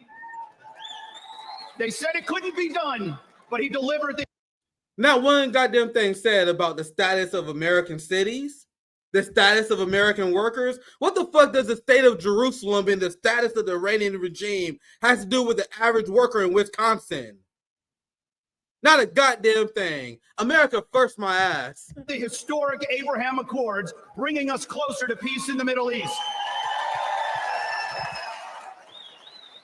They said it couldn't be done, but he delivered the... Not one goddamn thing said about the status of American cities, the status of American workers. What the fuck does the state of Jerusalem and the status of the Iranian regime has to do with the average worker in Wisconsin? Not a goddamn thing. America first, my ass. The historic Abraham Accords, bringing us closer to peace in the Middle East.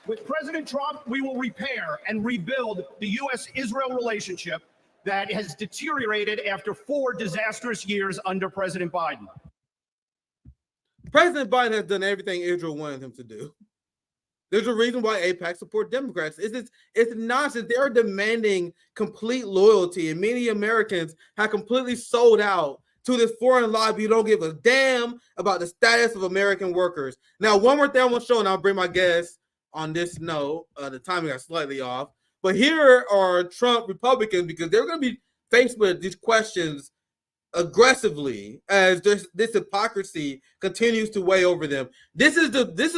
With President Trump, we will repair and rebuild the U.S.-Israel relationship that has deteriorated after 4 disastrous years under President Biden. President Biden has done everything Israel wanted him to do. There's a reason why AIPAC support Democrats. It's nonsense. They are demanding complete loyalty, and many Americans have completely sold out to this foreign lobby who don't give a damn about the status of American workers. Now, one more thing I want to show, and I'll bring my guests on this note. The timing got slightly off. But here are Trump Republicans, because they're going to be faced with these questions aggressively as this hypocrisy continues to weigh over them. This is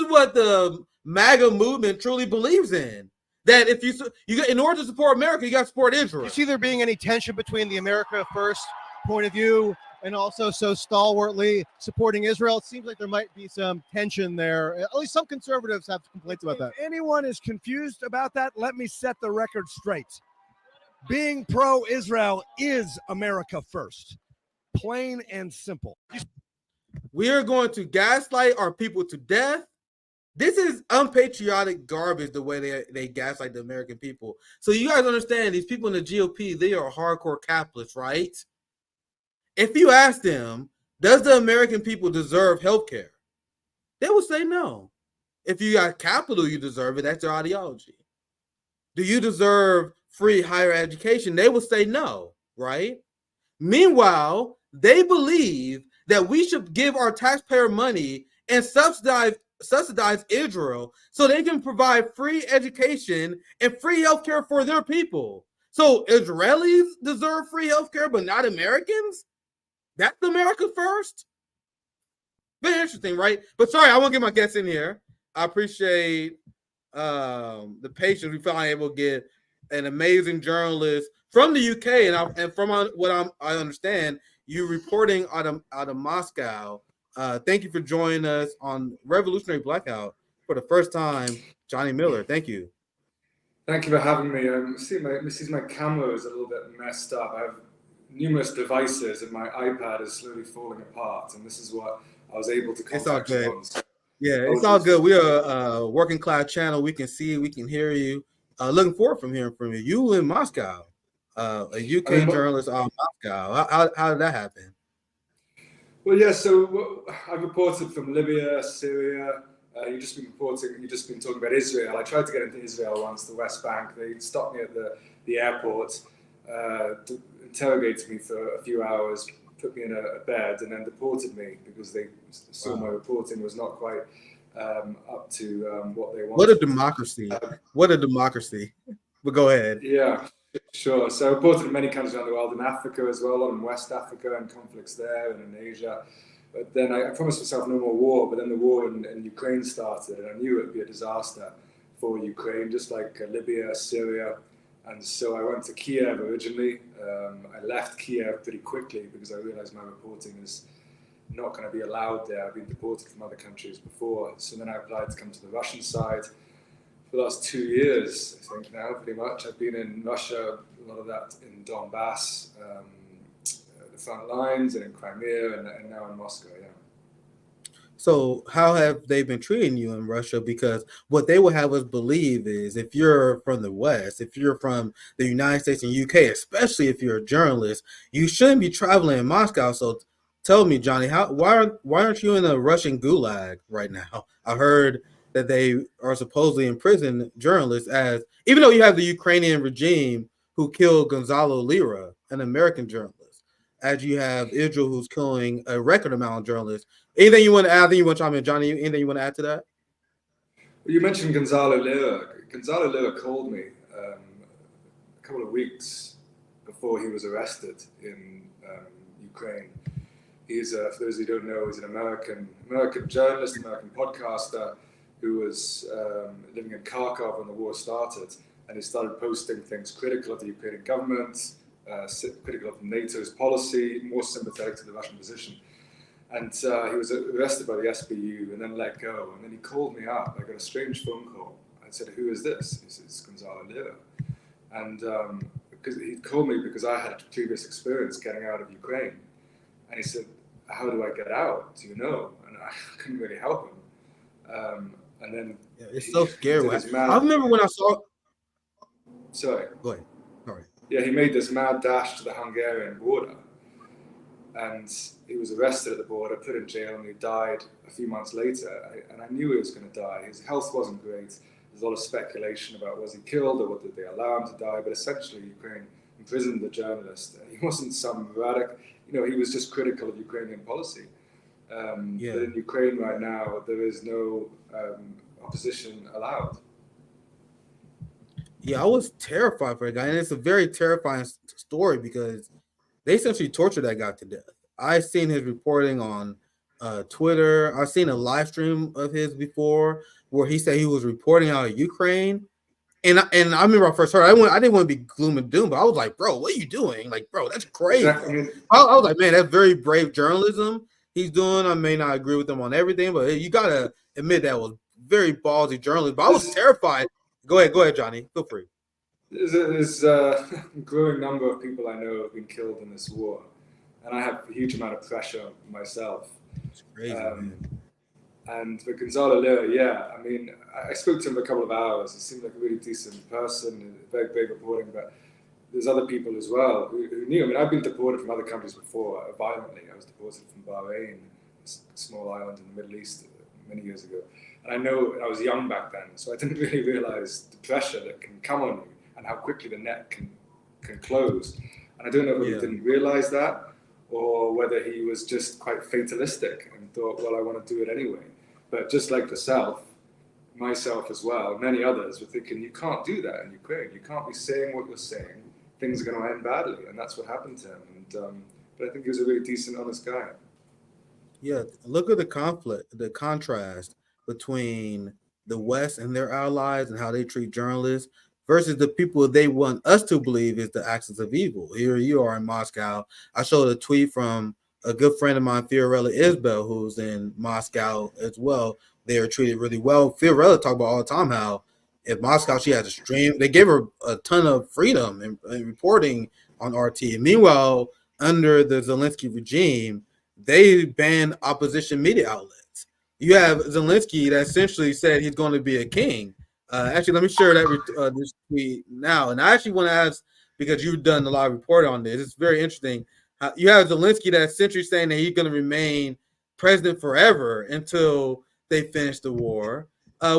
what the MAGA movement truly believes in. That if you in order to support America, you got to support Israel. Do you see there being any tension between the America First point of view and also so stalwartly supporting Israel? It seems like there might be some tension there. At least some conservatives have complaints about that. If anyone is confused about that, let me set the record straight. Being pro-Israel is America first. Plain and simple. We are going to gaslight our people to death. This is unpatriotic garbage, the way they gaslight the American people. So you guys understand, these people in the GOP, they are hardcore capitalists, right? If you ask them, does the American people deserve health care? They will say no. If you got capital, you deserve it. That's their ideology. Do you deserve free higher education? They will say no, right? Meanwhile, they believe that we should give our taxpayer money and subsidize Israel so they can provide free education and free healthcare for their people. So Israelis deserve free healthcare, but not Americans? That's America first? Very interesting, right? But sorry, I want to get my guests in here. I appreciate the patience. We finally able to get an amazing journalist from the UK, and from what I understand, you reporting out of Moscow. Thank you for joining us on Revolutionary Blackout for the first time, Johnny Miller. Thank you. Thank you for having me. My camera is a little bit messed up. I have numerous devices, and my iPad is slowly falling apart. And this is what I was able to contact you on. So yeah, it's all good. We are a working class channel. We can see, we can hear you. Looking forward from hearing from you. You in Moscow, a UK journalist out of Moscow. How did that happen? Well, yeah. So I've reported from Libya, Syria. You've just been talking about Israel. I tried to get into Israel once, the West Bank. They stopped me at the airport. In interrogated me for a few hours, put me in a bed, and then deported me because they saw my reporting was not quite up to what they wanted. What a democracy. What a democracy. But go ahead. Yeah, sure. So I reported in many countries around the world, in Africa as well, in West Africa and conflicts there, and in Asia. But then I promised myself no more war, but then the war in Ukraine started, and I knew it would be a disaster for Ukraine, just like Libya, Syria. And so I went to Kiev originally. I left Kiev pretty quickly because I realized my reporting is not going to be allowed there. I've been deported from other countries before. So then I applied to come to the Russian side. For the last 2 years, I think now, pretty much. I've been in Russia, a lot of that in Donbass, the front lines, and in Crimea, and now in Moscow, yeah. So how have they been treating you in Russia? Because what they would have us believe is if you're from the West, if you're from the United States and UK, especially if you're a journalist, you shouldn't be traveling in Moscow. So tell me, Johnny, why aren't you in a Russian gulag right now? I heard that they are supposedly imprisoning journalists, as even though you have the Ukrainian regime who killed Gonzalo Lira, an American journalist, as you have Israel who's killing a record amount of journalists. Anything you want to add? Anything you want to chime in, Johnny? Anything you want to add to that? Well, you mentioned Gonzalo Lira. Gonzalo Lira called me a couple of weeks before he was arrested in Ukraine. He's, for those who don't know, he's an American journalist, American podcaster who was living in Kharkov when the war started, and he started posting things critical of the Ukrainian government, critical of NATO's policy, more sympathetic to the Russian position. And he was arrested by the SBU and then let go. And then he called me up. I got a strange phone call. I said, "Who is this?" He said, "It's Gonzalo Lira." And because he called me because I had previous experience getting out of Ukraine. And he said, "How do I get out? Do you know?" And I couldn't really help him. And then it's so scary. I remember when I saw. Sorry. Go ahead. Sorry. Yeah, he made this mad dash to the Hungarian border. And he was arrested at the border, put in jail, and he died a few months later. And I knew he was going to die. His health wasn't great. There's a lot of speculation about was he killed or what did they allow him to die. But essentially, Ukraine imprisoned the journalist. He wasn't some erratic, he was just critical of Ukrainian policy. But in Ukraine right now, there is no opposition allowed. Yeah, I was terrified for the guy. And it's a very terrifying story because they essentially tortured that guy to death. I've seen his reporting on Twitter. I've seen a live stream of his before where he said he was reporting out of Ukraine. And I remember I first heard I didn't want to be gloom and doom, but I was like, bro, what are you doing? Like, bro, that's crazy. Exactly. I was like, man, that's very brave journalism he's doing. I may not agree with him on everything, but you got to admit that was very ballsy journalism. But I was terrified. Go ahead, Johnny. Feel free. There's a growing number of people I know have been killed in this war, and I have a huge amount of pressure myself. It's crazy, man. And for Gonzalo Lira, I spoke to him for a couple of hours. He seemed like a really decent person, very brave reporting, but there's other people as well who knew. I've been deported from other countries before, violently. I was deported from Bahrain, a small island in the Middle East, many years ago. And I know I was young back then, so I didn't really realize the pressure that can come on you and how quickly the net can close. And I don't know if he didn't realize that or whether he was just quite fatalistic and thought, well, I want to do it anyway. But just like myself as well, many others were thinking, you can't do that in Ukraine. You can't be saying what you're saying. Things are going to end badly. And that's what happened to him. And, but I think he was a really decent, honest guy. Yeah, look at the contrast between the West and their allies and how they treat journalists versus the people they want us to believe is the axis of evil. Here you are in Moscow. I showed a tweet from a good friend of mine, Fiorella Isbell, who's in Moscow as well. They are treated really well. Fiorella talk about all the time how in Moscow she has a stream. They gave her a ton of freedom in reporting on RT. And meanwhile, under the Zelensky regime, they banned opposition media outlets. You have Zelensky that essentially said he's going to be a king. Actually, let me share that this tweet now. And I actually want to ask, because you've done a lot of reporting on this, it's very interesting. You have Zelensky that's essentially saying that he's going to remain president forever until they finish the war,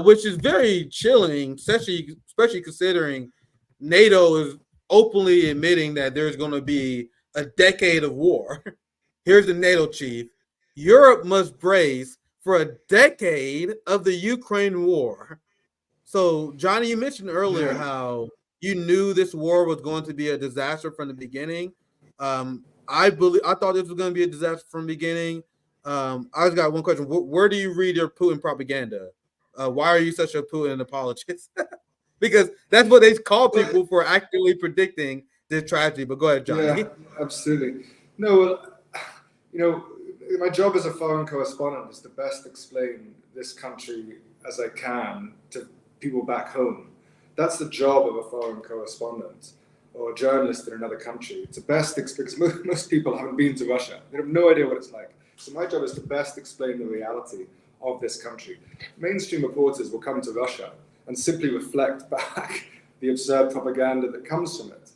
which is very chilling, especially considering NATO is openly admitting that there's going to be a decade of war. Here's the NATO chief. Europe must brace for a decade of the Ukraine war. So, Johnny, you mentioned earlier how you knew this war was going to be a disaster from the beginning. I thought this was going to be a disaster from the beginning. I just got one question. Where do you read your Putin propaganda? Why are you such a Putin apologist? Because that's what they call people for accurately predicting this tragedy. But go ahead, Johnny. Yeah, absolutely. No, my job as a foreign correspondent is to best explain this country as I can to people back home. That's the job of a foreign correspondent or a journalist in another country. It's the best because most people haven't been to Russia. They have no idea what it's like. So my job is to best explain the reality of this country. Mainstream reporters will come to Russia and simply reflect back the absurd propaganda that comes from it,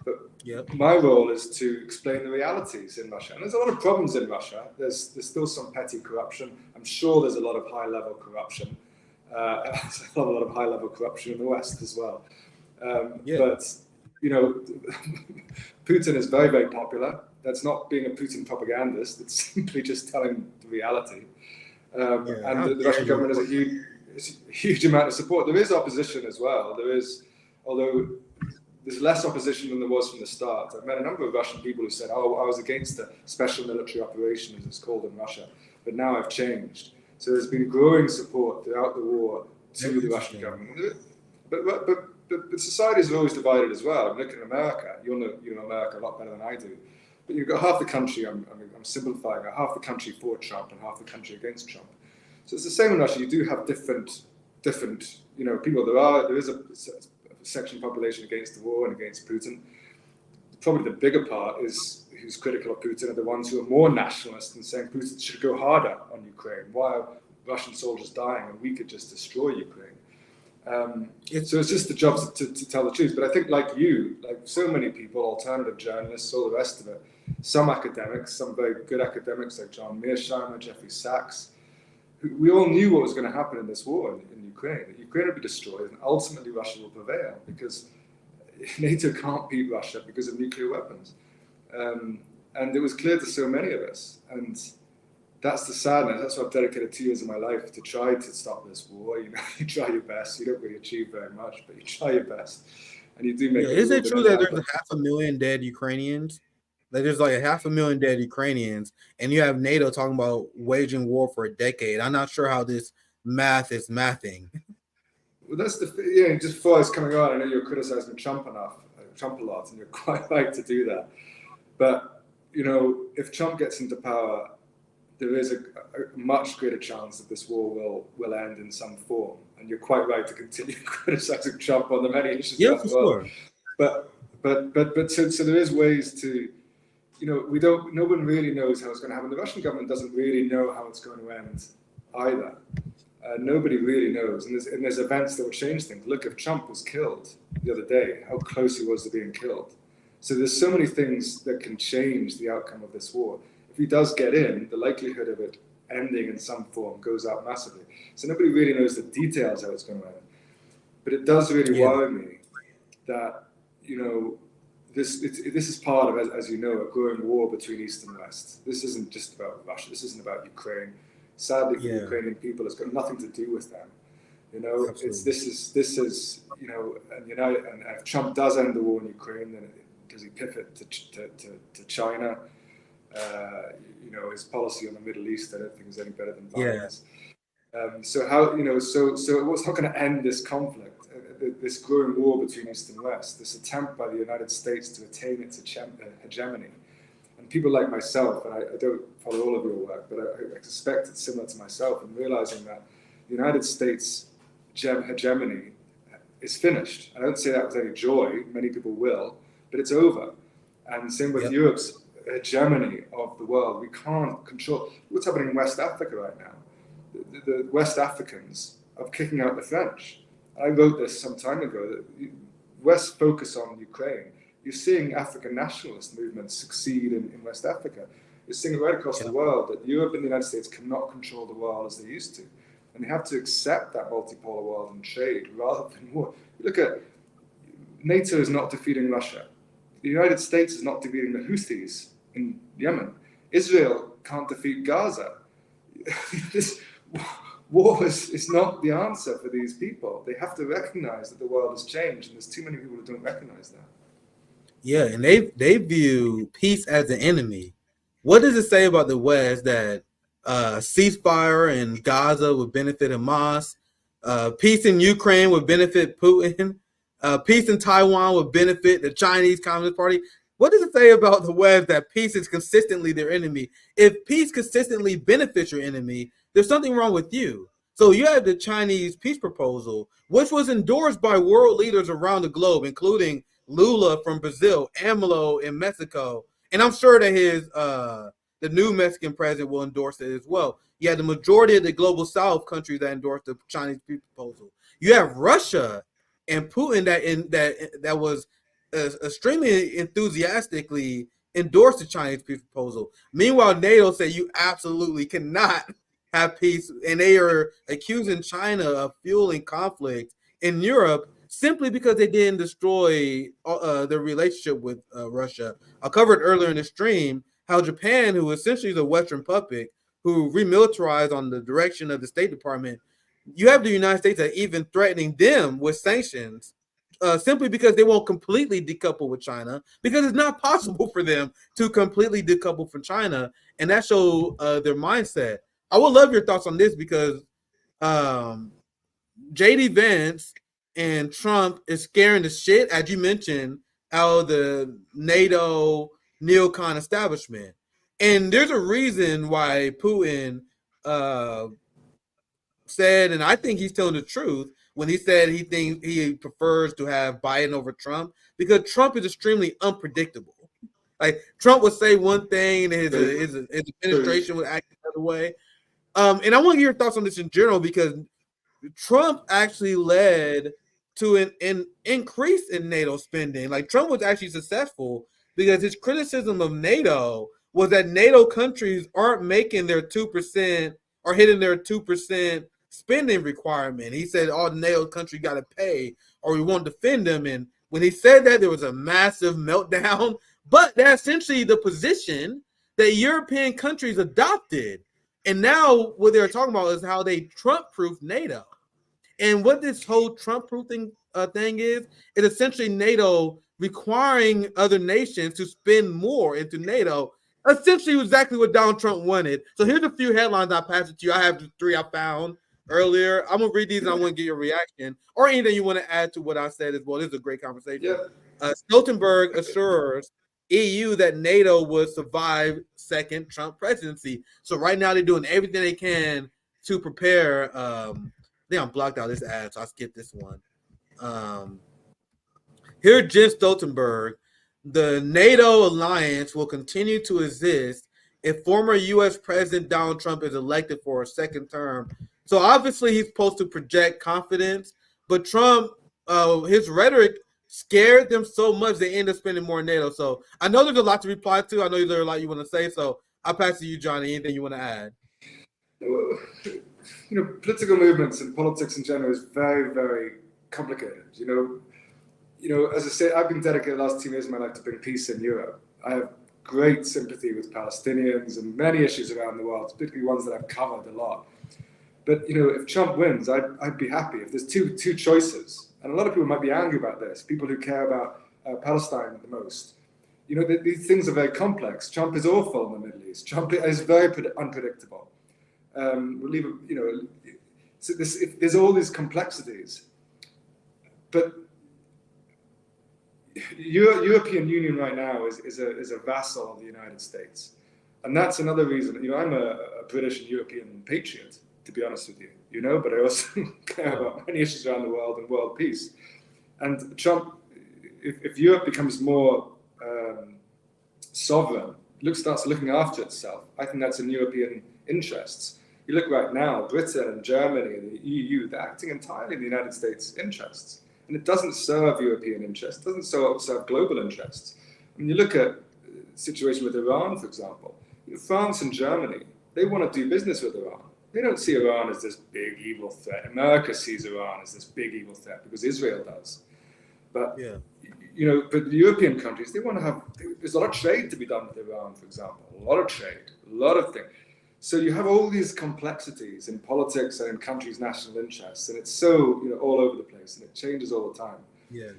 But my role is to explain the realities in Russia. And there's a lot of problems in Russia. There's still some petty corruption. I'm sure there's a lot of high-level corruption. There's a lot of high-level corruption in the West as well. But, Putin is very, very popular. That's not being a Putin propagandist. It's simply just telling the reality. And the Russian government has a huge amount of support. There is opposition as well. Although there's less opposition than there was from the start. I've met a number of Russian people who said, I was against a special military operation, as it's called in Russia, but now I've changed. So there's been growing support throughout the war to the Russian government. But societies are always divided as well. I'm looking at America. You know America a lot better than I do. But you've got half the country, I'm simplifying, half the country for Trump and half the country against Trump. So it's the same in Russia. You do have different people. There is a section of the population against the war and against Putin. Probably the bigger part is who's critical of Putin are the ones who are more nationalist and saying Putin should go harder on Ukraine. Why are Russian soldiers dying and we could just destroy Ukraine? So it's just the job to tell the truth. But I think like so many people, alternative journalists, all the rest of it, some academics, some very good academics like John Mearsheimer, Jeffrey Sachs, we all knew what was going to happen in this war in Ukraine. That Ukraine would be destroyed and ultimately Russia will prevail because NATO can't beat Russia because of nuclear weapons. And it was clear to so many of us. And that's the sadness. That's why I've dedicated 2 years of my life to try to stop this war. You try your best. You don't really achieve very much, but you try your best. And you do make it. Is it true that there's 500,000 dead Ukrainians? Like there's like 500,000 dead Ukrainians, and you have NATO talking about waging war for a decade. I'm not sure how this math is mathing. Well, that's just before I was coming on, I know you're criticizing Trump a lot, and you're quite right to do that. But if Trump gets into power, there is a much greater chance that this war will end in some form. And you're quite right to continue criticizing Trump on the many issues. Yeah, for sure. But so there is ways to. No one really knows how it's going to happen. The Russian government doesn't really know how it's going to end either. Nobody really knows. And there's events that will change things. Look, if Trump was killed the other day, how close he was to being killed. So there's so many things that can change the outcome of this war. If he does get in, the likelihood of it ending in some form goes up massively. So nobody really knows the details how it's going to end. But it does really worry me that, this is part of, as you know, a growing war between East and West. This isn't just about Russia. This isn't about Ukraine. Sadly, for the Ukrainian people, it's got nothing to do with them. This is and if Trump does end the war in Ukraine, then does he pivot to China? His policy on the Middle East, I don't think is any better than Biden's. So what's not going to end this conflict? This growing war between East and West, this attempt by the United States to attain its hegemony. And people like myself, and I don't follow all of your work, but I suspect it's similar to myself, in realizing that the United States hegemony is finished. I don't say that with any joy, many people will, but it's over. And same with Europe's hegemony of the world. We can't control what's happening in West Africa right now. The West Africans are kicking out the French. I wrote this some time ago, that West focus on Ukraine. You're seeing African nationalist movements succeed in West Africa. You're seeing it right across the world that Europe and the United States cannot control the world as they used to. And they have to accept that multipolar world and trade rather than war. You look at NATO is not defeating Russia. The United States is not defeating the Houthis in Yemen. Israel can't defeat Gaza. This war is not the answer for these people. They have to recognize that the world has changed, and there's too many people who don't recognize that. Yeah, and they view peace as an enemy. What does it say about the West that ceasefire in Gaza would benefit Hamas, peace in Ukraine would benefit Putin, peace in Taiwan would benefit the Chinese Communist Party? What does it say about the West that peace is consistently their enemy? If peace consistently benefits your enemy, there's something wrong with you. So you have the Chinese peace proposal, which was endorsed by world leaders around the globe, including Lula from Brazil, AMLO in Mexico, and I'm sure that the new Mexican president will endorse it as well. You have the majority of the global South countries that endorse the Chinese peace proposal. You have Russia and Putin that was extremely enthusiastically endorsed the Chinese peace proposal. Meanwhile, NATO said you absolutely cannot have peace, and they are accusing China of fueling conflict in Europe simply because they didn't destroy their relationship with Russia. I covered earlier in the stream how Japan, who essentially is a Western puppet, who remilitarized on the direction of the State Department, you have the United States that even threatening them with sanctions simply because they won't completely decouple with China, because it's not possible for them to completely decouple from China, and that shows their mindset. I would love your thoughts on this because J.D. Vance and Trump is scaring the shit, as you mentioned, out of the NATO neocon establishment. And there's a reason why Putin said, and I think he's telling the truth, when he said he thinks he prefers to have Biden over Trump, because Trump is extremely unpredictable. Like, Trump would say one thing and his administration would act the other way. And I want to hear your thoughts on this in general, because Trump actually led to an increase in NATO spending. Like, Trump was actually successful because his criticism of NATO was that NATO countries aren't making their 2% or hitting their 2% spending requirement. He said all the NATO countries got to pay or we won't defend them. And when he said that, there was a massive meltdown. But that's essentially the position that European countries adopted. And now what they're talking about is how they Trump-proof NATO. And what this whole Trump-proofing thing is essentially NATO requiring other nations to spend more into NATO. Essentially exactly what Donald Trump wanted. So here's a few headlines I passed it to you. I have the 3 I found earlier. I'm going to read these and I want to get your reaction or anything you want to add to what I said as well. This is a great conversation. Yeah. Stoltenberg assures EU that NATO would survive second Trump presidency. So right now they're doing everything they can to prepare. I think I blocked out this ad, so I skipped this one. Here, Jens Stoltenberg, the NATO alliance will continue to exist if former U.S. President Donald Trump is elected for a second term. So obviously he's supposed to project confidence, but Trump, his rhetoric scared them so much they end up spending more in NATO. So I know there's a lot to reply to. I know there's a lot you want to say. So I'll pass to you, Johnny. Anything you want to add? Political movements and politics in general is very, very complicated. As I say, I've been dedicated the last 2 years of my life to bring peace in Europe. I have great sympathy with Palestinians and many issues around the world, particularly ones that I've covered a lot. But if Trump wins, I'd be happy. If there's two choices, and a lot of people might be angry about this, people who care about Palestine the most. These things are very complex. Trump is awful in the Middle East. Trump is very unpredictable. So there's all these complexities, but European Union right now is a vassal of the United States, and that's another reason. I'm a British and European patriot, to be honest with you. But I also care about many issues around the world and world peace. And Trump, if Europe becomes more sovereign, starts looking after itself, I think that's in European interests. You look right now, Britain and Germany and the EU, they're acting entirely in the United States' interests. And it doesn't serve European interests, doesn't serve global interests. When you look at the situation with Iran, for example, France and Germany, they want to do business with Iran. They don't see Iran as this big evil threat. America sees Iran as this big evil threat because Israel does. But but the European countries, they want to have, there's a lot of trade to be done with Iran, for example, a lot of trade, a lot of things. So you have all these complexities in politics and in countries' national interests, and it's so, all over the place, and it changes all the time. Yeah.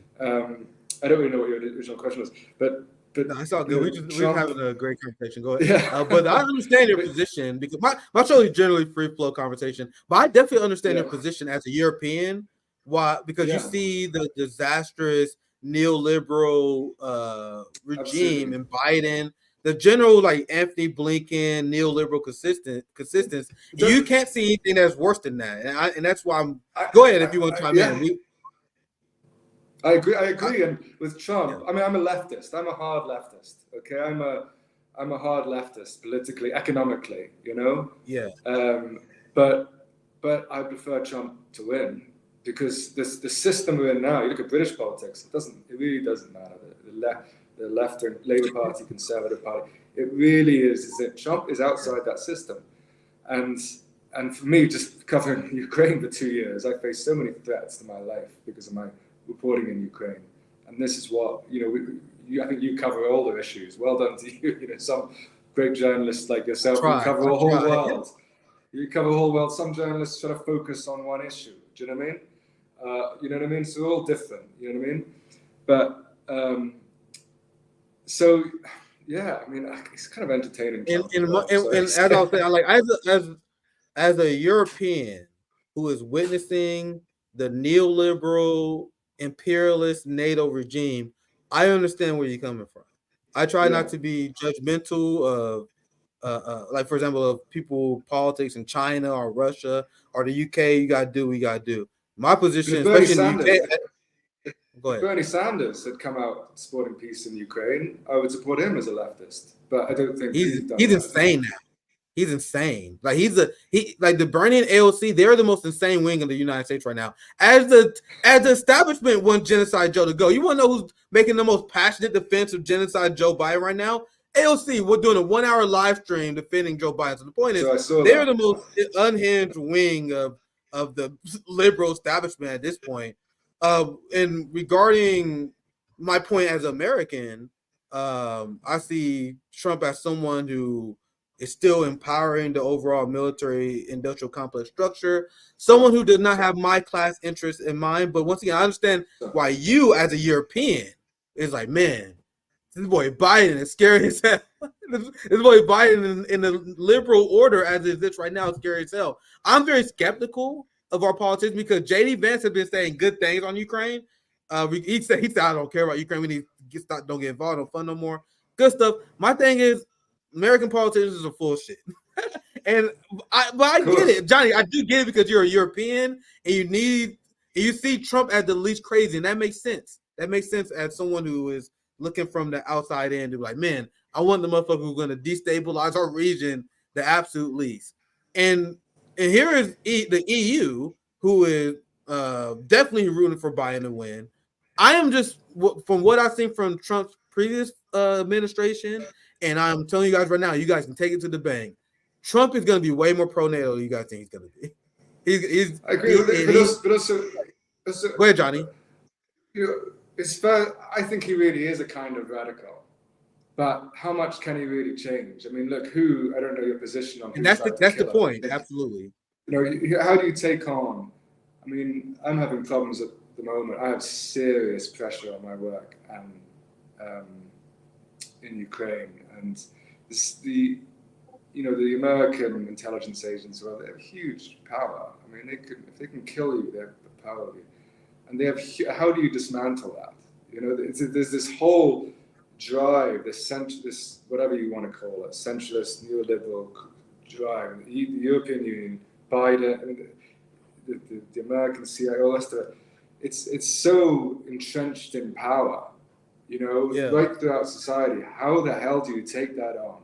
I don't really know what your original question was, but no, it's all good. We're having a great conversation. Go ahead. Yeah. But I understand your position because my show is generally free flow conversation. But I definitely understand your position as a European. Why? Because you see the disastrous neoliberal regime in Biden, the general like Anthony Blinken neoliberal consistence. You can't see anything that's worse than that, and that's why go ahead if you want to chime in. I agree, and with Trump, I mean, I'm a leftist. I'm a hard leftist. Okay, I'm a hard leftist politically, economically. Yeah. But I prefer Trump to win because the system we're in now. You look at British politics. It really doesn't matter. The left and Labour Party, Conservative Party. It really is that Trump is outside that system, and for me, just covering Ukraine for 2 years, I faced so many threats to my life because of my reporting in Ukraine, and this is what I think you cover all the issues. Well done to you. Some great journalists like yourself who cover a whole world. You cover a whole world. Some journalists sort of focus on one issue. Do you know what I mean? You know what I mean? So we're all different. You know what I mean? But so yeah, I mean, it's kind of entertaining. And as I was saying, like as a European who is witnessing the neoliberal imperialist NATO regime, I understand where you're coming from. I try not to be judgmental of, like for example, of people politics in China or Russia or the UK. You gotta do what you gotta do. My position, especially in the UK. Go ahead. Bernie Sanders had come out supporting peace in Ukraine. I would support him as a leftist, but I don't think he's insane now. He's insane. Like like the Bernie and AOC, they're the most insane wing in the United States right now. As the establishment wants Genocide Joe to go. You want to know who's making the most passionate defense of Genocide Joe Biden right now? AOC, we're doing a 1-hour live stream defending Joe Biden. So the point is, they're the most unhinged wing of the liberal establishment at this point. And regarding my point as an American, I see Trump as someone who is still empowering the overall military industrial complex structure, someone who does not have my class interests in mind. But once again, I understand why you as a European is like, man, this boy Biden is scary as hell. This boy Biden in the liberal order as it is right now is scary as hell. I'm very skeptical of our politicians because J.D. Vance has been saying good things on Ukraine. He said I don't care about Ukraine. We need to don't get involved, don't fund no more. Good stuff. My thing is American politicians are full of shit. But I get it, Johnny. I do get it because you're a European and you see Trump as the least crazy, and that makes sense. That makes sense as someone who is looking from the outside in to be like, man, I want the motherfucker who's going to destabilize our region the absolute least. And here is the EU, who is definitely rooting for Biden to win. I am just, from what I've seen from Trump's previous administration, and I'm telling you guys right now, you guys can take it to the bank. Trump is going to be way more pro-NATO than you guys think he's going to be. I agree with it, but also, go ahead, Johnny. I think he really is a kind of radical, but how much can he really change? I mean, look, I don't know your position on. And that's the point. Absolutely. How do you take on? I mean, I'm having problems at the moment. I have serious pressure on my work and in Ukraine, and the American intelligence agents, well, they have huge power. I mean, if they can kill you, they have the power of you. And they have. How do you dismantle that? There's this whole drive, this whatever you want to call it, centralist, neoliberal drive. The European Union, Biden, the American CIA, all that stuff. It's so entrenched in power, right throughout society. How the hell do you take that on?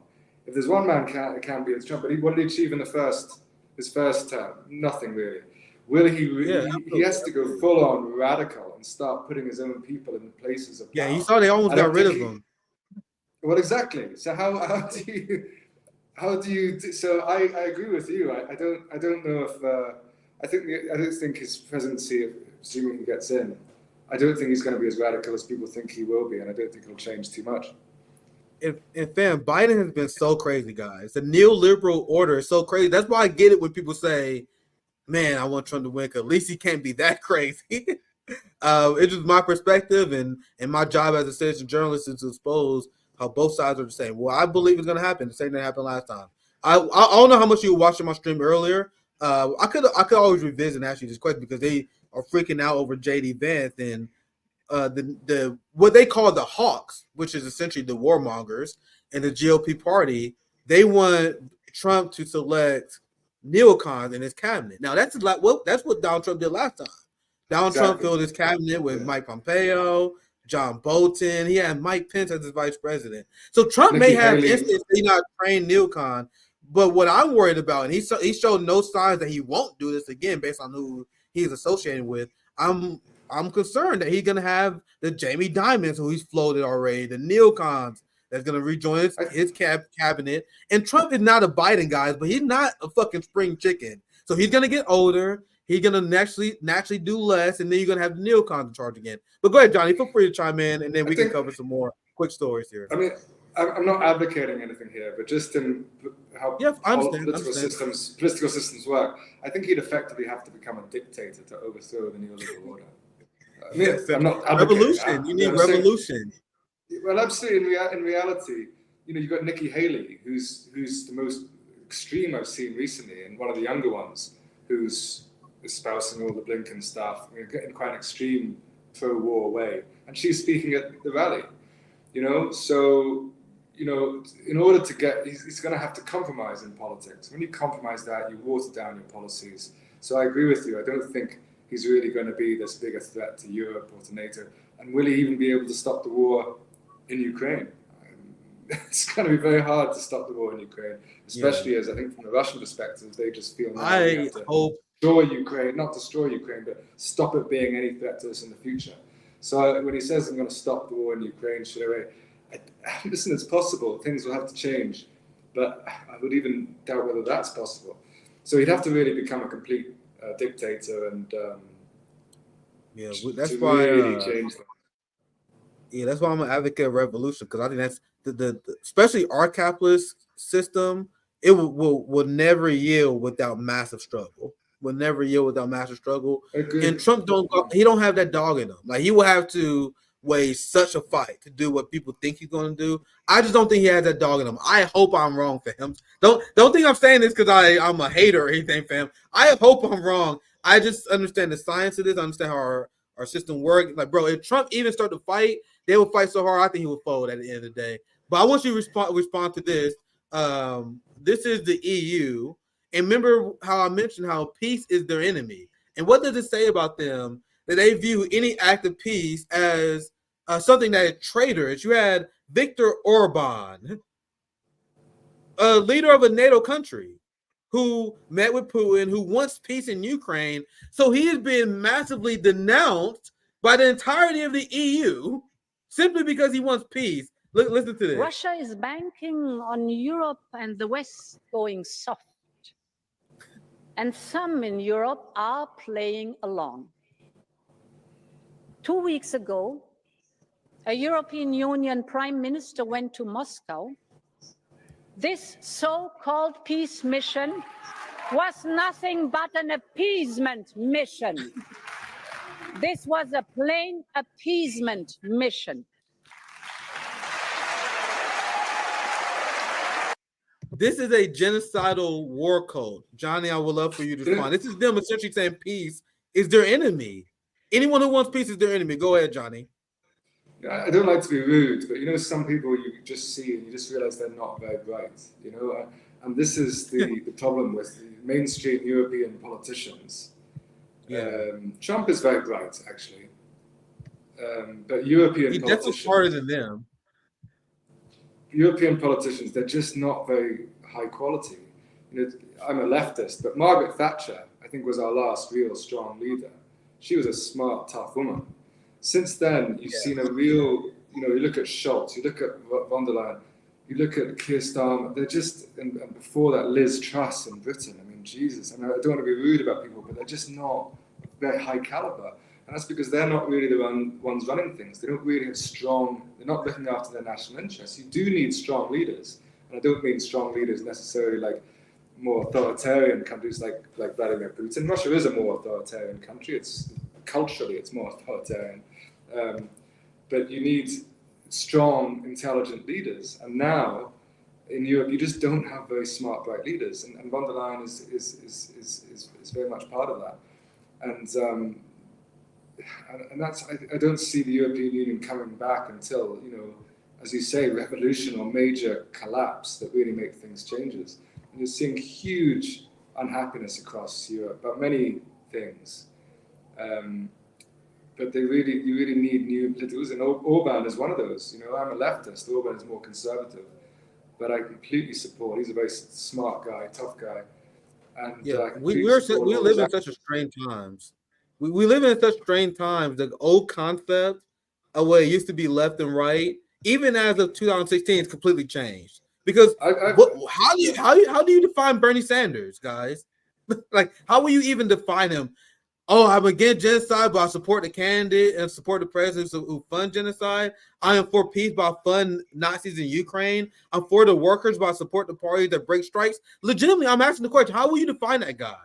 If there's one man it can't be, it's Trump. But what did he achieve in his first term? Nothing really. Will he? He has to go full on radical and start putting his own people in the places of power. Yeah, you saw they almost got rid of him. Well, exactly. So how do you? So I agree with you. I don't know if I don't think his presidency, assuming he gets in, I don't think he's going to be as radical as people think he will be, and I don't think it'll change too much. And fam, Biden has been so crazy, guys. The neoliberal order is so crazy. That's why I get it when people say, man, I want Trump to win, because at least he can't be that crazy. It's just my perspective, and my job as a citizen journalist is to expose how both sides are the same. Well, I believe it's going to happen. The same thing happened last time. I don't know how much you were watching my stream earlier. I could always revisit and ask you this question, because they are freaking out over JD Vance and the what they call the hawks, which is essentially the warmongers and the GOP party. They want Trump to select neocons in his cabinet. Now that's what Donald Trump did last time. Donald Trump filled his cabinet with Mike Pompeo, John Bolton. He had Mike Pence as his vice president. So Trump may have instances he's not trained neocon, but what I'm worried about, and he showed no signs that he won't do this again based on who he's associated with. I'm concerned that he's going to have the Jamie Dimons, who he's floated already, the neocons that's going to rejoin his cabinet. And Trump is not a Biden, guys, but he's not a fucking spring chicken. So he's going to get older. He's going to naturally do less, and then you're going to have the neocons in charge again. But go ahead, Johnny. Feel free to chime in, and then we can cover some more quick stories here. I mean, I'm not advocating anything here, but just in how political systems work, I think he'd effectively have to become a dictator to overthrow the neoliberal order. I mean, I'm not revolution. You need revolution. Well, absolutely. In reality, you've got Nikki Haley, who's the most extreme I've seen recently, and one of the younger ones, who's espousing all the Blinken stuff in quite an extreme pro-war way, and she's speaking at the rally. So in order to get, he's going to have to compromise in politics. When you compromise that, you water down your policies. So I agree with you. I don't think he's really going to be this big a threat to Europe or to NATO. And will he even be able to stop the war in Ukraine? It's going to be very hard to stop the war in Ukraine, especially as I think from the Russian perspective, they just feel they have to destroy Ukraine, not destroy Ukraine, but stop it being any threat to us in the future. So when he says, I'm going to stop the war in Ukraine straight away, listen, it's possible. Things will have to change, but I would even doubt whether that's possible. So he'd have to really become a complete dictator, and that's why really change things. Yeah, that's why I'm an advocate of revolution, because I think that's the especially our capitalist system. It will never yield without massive struggle. Will never yield without massive struggle. And Trump don't have that dog in him. Like, he will have to wage such a fight to do what people think he's going to do. I just don't think he has that dog in him. I hope I'm wrong for him. Don't think I'm saying this because I'm a hater or anything, fam. I hope I'm wrong. I just understand the science of this. I understand how our system works. Like, bro, if Trump even start to fight, they will fight so hard, I think he will fold at the end of the day. But I want you to respond to this. This is the EU. And remember how I mentioned how peace is their enemy. And what does it say about them that they view any act of peace as something that is traitorous? You had Viktor Orban, a leader of a NATO country, who met with Putin, who wants peace in Ukraine. So he has been massively denounced by the entirety of the EU simply because he wants peace. Listen to this. Russia is banking on Europe and the West going soft. And some in Europe are playing along. 2 weeks ago, a European Union Prime Minister went to Moscow. This so-called peace mission was nothing but an appeasement mission. This was a plain appeasement mission. This is a genocidal war code. Johnny, I would love for you to respond. This is them essentially saying peace is their enemy. Anyone who wants peace is their enemy. Go ahead, Johnny. I don't like to be rude, but some people you just see and you just realize they're not very bright, and this is the problem with the mainstream European politicians. Trump is very bright, actually, but European politicians, definitely smarter than them. European politicians, they're just not very high quality. I'm a leftist, but Margaret Thatcher, I think, was our last real strong leader. She was a smart, tough woman. Since then, you've seen a real, you look at Schultz, you look at von der Leyen, you look at Keir Starmer, they're just, and before that, Liz Truss in Britain. I mean, Jesus, I don't want to be rude about people, but they're just not very high caliber. And that's because they're not really the ones running things. They don't really have they're not looking after their national interests. You do need strong leaders. And I don't mean strong leaders necessarily like more authoritarian countries like Vladimir Putin. Russia is a more authoritarian country. Culturally, it's more authoritarian. But you need strong, intelligent leaders. And now, in Europe, you just don't have very smart, bright leaders. And von der Leyen is very much part of that. And that's, I don't see the European Union coming back until, as you say, revolution or major collapse that really make things changes. And you're seeing huge unhappiness across Europe about many things. But you really need new politics. And Orban is one of those. I'm a leftist. Orban is more conservative. But I completely support. He's a very smart guy, tough guy. And we live in such strange times. We live in such strange times. The old concept of what it used to be left and right, even as of 2016, it's completely changed. Because how do you define Bernie Sanders, guys? Like, how will you even define him? Oh, I'm against genocide, but I support the candidate and support the presidents who fund genocide. I am for peace, but I fund Nazis in Ukraine. I'm for the workers, but I support the parties that break strikes. Legitimately, I'm asking the question, how will you define that guy?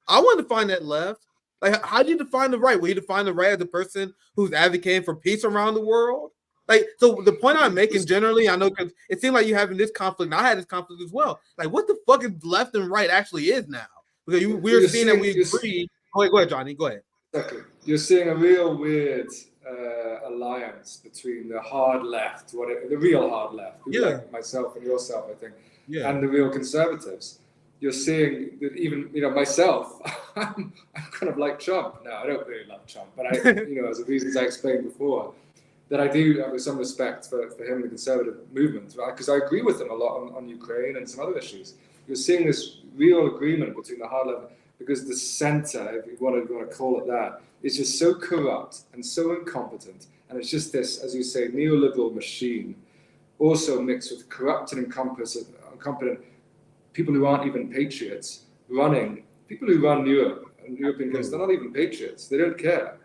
I want to define that left. Like, how do you define the right? Will you define the right as the person who's advocating for peace around the world? Like, so the point I'm making generally, I know because it seems like you're having this conflict, and I had this conflict as well. Like, what the fuck is left and right actually is now? Because we're seeing that we agree. Go ahead, Johnny. Go ahead. Exactly. You're seeing a real weird alliance between the hard left, the real hard left, like myself and yourself, I think, and the real conservatives. You're seeing that even myself, I'm kind of like Trump. No, I don't really love Trump, but as the reasons I explained before, that I do have some respect for him and the conservative movement, right? Because I agree with him a lot on Ukraine and some other issues. You're seeing this real agreement between the hard left, because the center, if you want to call it that, is just so corrupt and so incompetent, and it's just this, as you say, neoliberal machine, also mixed with corrupt and incompetent people who aren't even patriots running. People who run Europe and European countries, they're not even patriots. They don't care.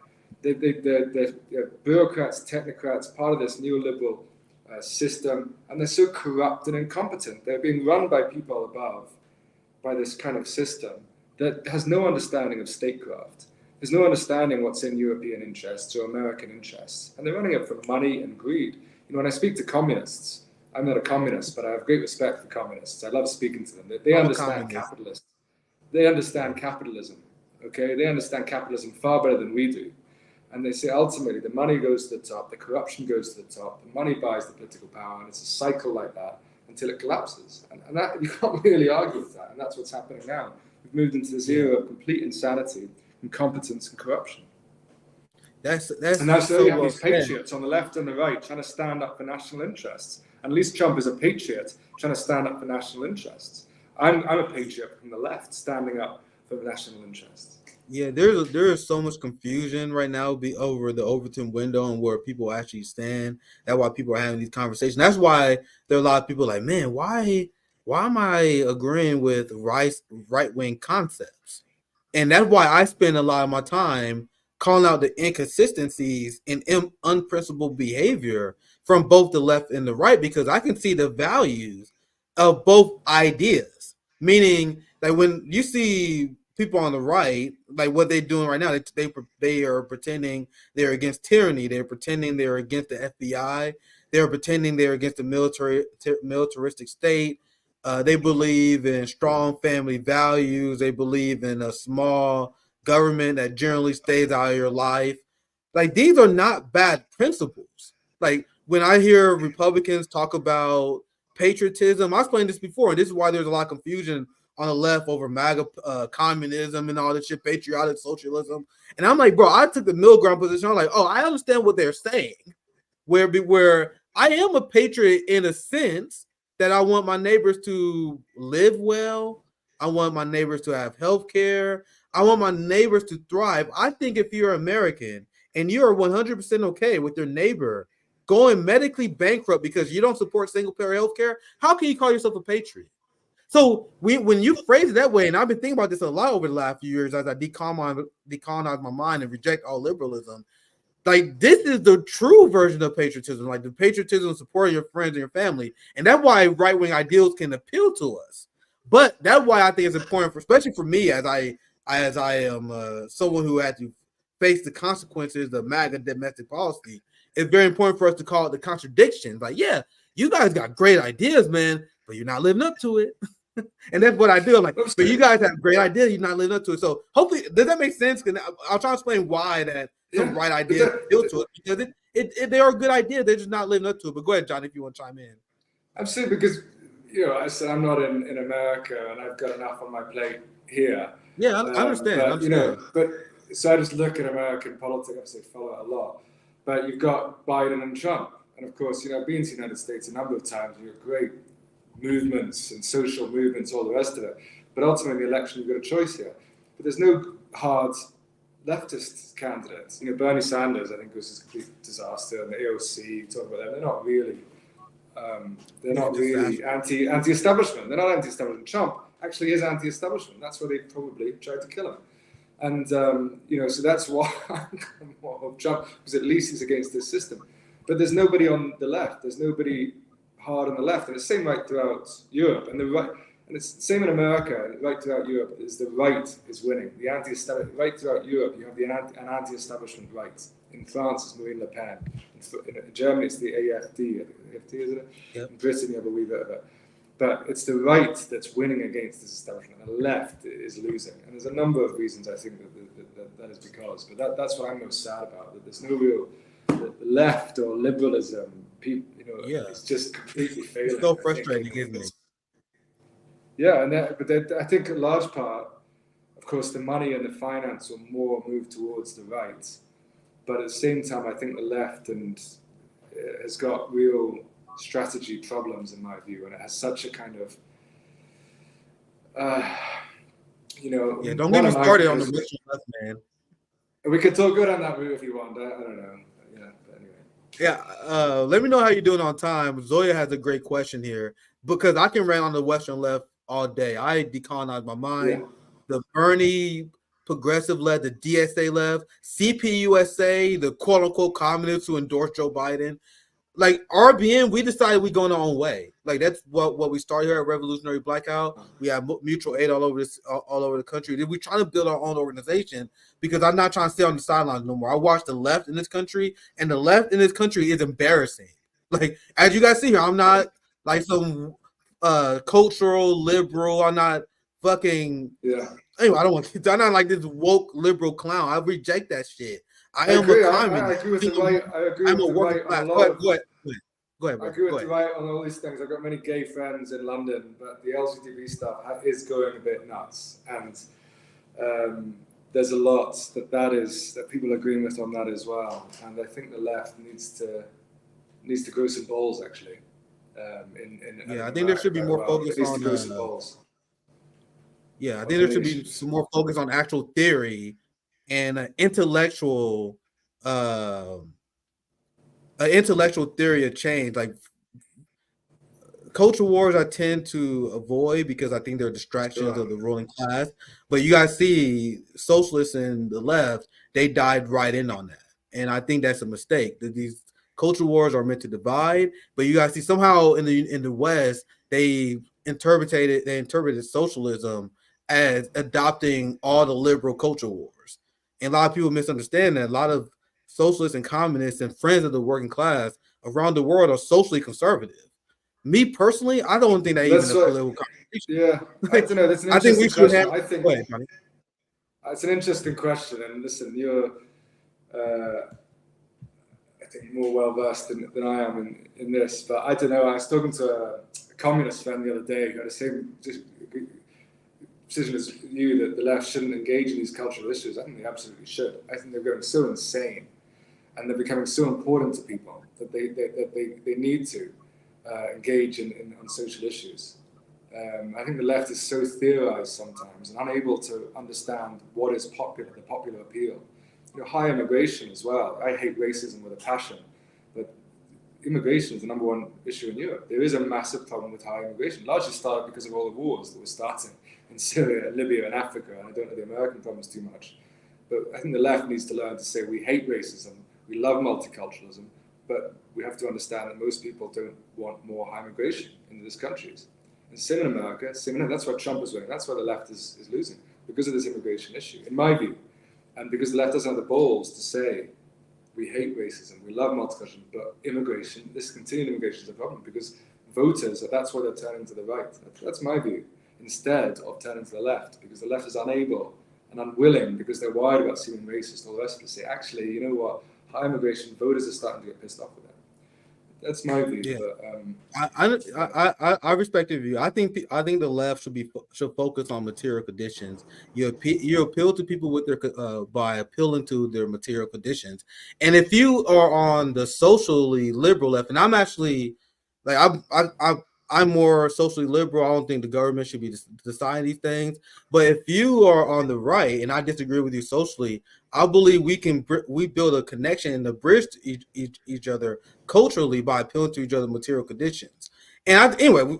They're bureaucrats, technocrats, part of this neoliberal system, and they're so corrupt and incompetent. They're being run by people above, by this kind of system that has no understanding of statecraft. There's no understanding what's in European interests or American interests. And they're running it for money and greed. When I speak to communists, I'm not a communist, but I have great respect for communists. I love speaking to them. They understand capitalists. They understand capitalism, okay? They understand capitalism far better than we do. And they say, ultimately, the money goes to the top, the corruption goes to the top, the money buys the political power, and it's a cycle like that until it collapses. And that, you can't really argue with that, and that's what's happening now. We've moved into this era of complete insanity, incompetence, and corruption. And now so you have these patriots on the left and the right trying to stand up for national interests. And at least Trump is a patriot trying to stand up for national interests. I'm a patriot from the left standing up for national interests. Yeah, there is so much confusion right now over the Overton window and where people actually stand. That's why people are having these conversations. That's why there are a lot of people like, man, why am I agreeing with right-wing concepts? And that's why I spend a lot of my time calling out the inconsistencies in unprincipled behavior from both the left and the right, because I can see the values of both ideas. Meaning, like, when you see people on the right, like what they're doing right now, they are pretending they're against tyranny. They're pretending they're against the FBI. They're pretending they're against the militaristic state. They believe in strong family values. They believe in a small government that generally stays out of your life. Like, these are not bad principles. Like, when I hear Republicans talk about patriotism, I explained this before, and this is why there's a lot of confusion on the left over MAGA communism and all this shit, patriotic socialism. And I'm like, bro, I took the middle ground position. I'm like, oh, I understand what they're saying. Where I am a patriot in a sense that I want my neighbors to live well. I want my neighbors to have health care. I want my neighbors to thrive. I think if you're American and you're 100% okay with your neighbor going medically bankrupt because you don't support single-payer health care, how can you call yourself a patriot? So when you phrase it that way, and I've been thinking about this a lot over the last few years as I decolonize my mind and reject all liberalism. Like, this is the true version of patriotism, like the patriotism of supporting your friends and your family. And that's why right-wing ideals can appeal to us. But that's why I think it's important, especially for me, as I am someone who had to face the consequences of MAGA domestic policy. It's very important for us to call it the contradictions. Like, yeah, you guys got great ideas, man, but you're not living up to it. And that's what I do. I'm like, but you guys have great ideas, you're not living up to it. So hopefully, does that make sense? I'll try to explain why that some right ideas appeal to it, because they are good ideas. They're just not living up to it. But go ahead, John, if you want to chime in. Absolutely, because I said I'm not in America, and I've got enough on my plate here. Yeah, I understand. But so I just look at American politics. Obviously, follow it a lot. But you've got Biden and Trump, and of course, I've been to the United States a number of times. You've got great movements and social movements, all the rest of it. But ultimately, the election, you've got a choice here. But there's no hard leftist candidates. Bernie Sanders, I think, was a complete disaster, and the AOC, talk about them. They're not really, anti-establishment. They're not anti-establishment. Trump actually is anti-establishment. That's why they probably tried to kill him. And so that's why I'm more of Trump, because at least he's against this system. But there's nobody on the left. There's nobody hard on the left, and it's the same right throughout Europe, and the right. And it's the same in America, right throughout Europe, is the right is winning. The anti-establishment, right throughout Europe, you have an anti-establishment right. In France, it's Marine Le Pen. In Germany, it's the AfD. AfD, isn't it? Yep. In Britain, you have a wee bit of it. But it's the right that's winning against this establishment. And the left is losing. And there's a number of reasons, I think, that is because. But that's what I'm most sad about, that there's no real the left or liberalism. It's just completely failing. It's so frustrating, isn't it? Yeah, but I think a large part, of course, the money and the finance will more move towards the right. But at the same time, I think the left has got real strategy problems, in my view, and it has such a kind of, Yeah, don't get me started on the Western left, man. We could talk good on that route if you want. I don't know. Yeah, but anyway. Yeah, let me know how you're doing on time. Zoya has a great question here, because I can rant on the Western left all day. I decolonize my mind. Yeah. The Bernie progressive left, the DSA left, CPUSA, the quote unquote communists who endorse Joe Biden. Like RBN, we decided we're going our own way. Like that's what we started here at Revolutionary Blackout. We have mutual aid all over the country. We're trying to build our own organization, because I'm not trying to stay on the sidelines no more. I watch the left in this country, and the left in this country is embarrassing. Like, as you guys see here, I'm not like some cultural liberal. I'm not fucking Anyway, I'm not like this woke liberal clown. I reject that shit. I am a communist. I agree with the right. I agree with the right on a lot. Go ahead. I agree with the right on all these things. I've got many gay friends in London, but the LGBT stuff is going a bit nuts, and there's a lot that people are agreeing with on that as well. And I think the left needs to grow some balls, actually. I think there should be more focus on. I think there should be some more focus on actual theory and intellectual theory of change. Like culture wars, I tend to avoid because I think they're distractions of the ruling class. But you guys see, socialists and the left, they dive right in on that, and I think that's a mistake. That these culture wars are meant to divide, but you guys see somehow in the West they interpreted socialism as adopting all the liberal culture wars. And a lot of people misunderstand that. A lot of socialists and communists and friends of the working class around the world are socially conservative. Me personally, I don't think that even a political conversation. Yeah, I don't know. That's an interesting question. It's an interesting question. And listen, you're, I think, more well versed than I am in this. But I don't know. I was talking to a communist friend the other day who had the same decision as you, that the left shouldn't engage in these cultural issues. I think they absolutely should. I think they're going so insane, and they're becoming so important to people that they need to engage on social issues. I think the left is so theorized sometimes and unable to understand what is popular, the popular appeal. High immigration as well. I hate racism with a passion, but immigration is the number one issue in Europe. There is a massive problem with high immigration, largely started because of all the wars that were starting in Syria, Libya, and Africa. And I don't know the American problems too much. But I think the left needs to learn to say we hate racism, we love multiculturalism, but we have to understand that most people don't want more high immigration into these countries. And same in America, that's why Trump is winning. That's why the left is losing, because of this immigration issue, in my view. And because the left doesn't have the balls to say, we hate racism, we love multiculturalism, but immigration, this continued immigration is a problem, because voters, that's why they're turning to the right. That's my view, instead of turning to the left, because the left is unable and unwilling, because they're worried about seeming racist, all the rest of it, say, actually, you know what, high immigration, voters are starting to get pissed off with that. That's my view. Yeah. But, I respect your view. I think the left should focus on material conditions. You appeal to people with their by appealing to their material conditions. And if you are on the socially liberal left, and I'm actually like I'm more socially liberal. I don't think the government should be deciding these things. But if you are on the right, and I disagree with you socially, I believe we build a connection and a bridge to each other culturally by appealing to each other's material conditions. And anyway,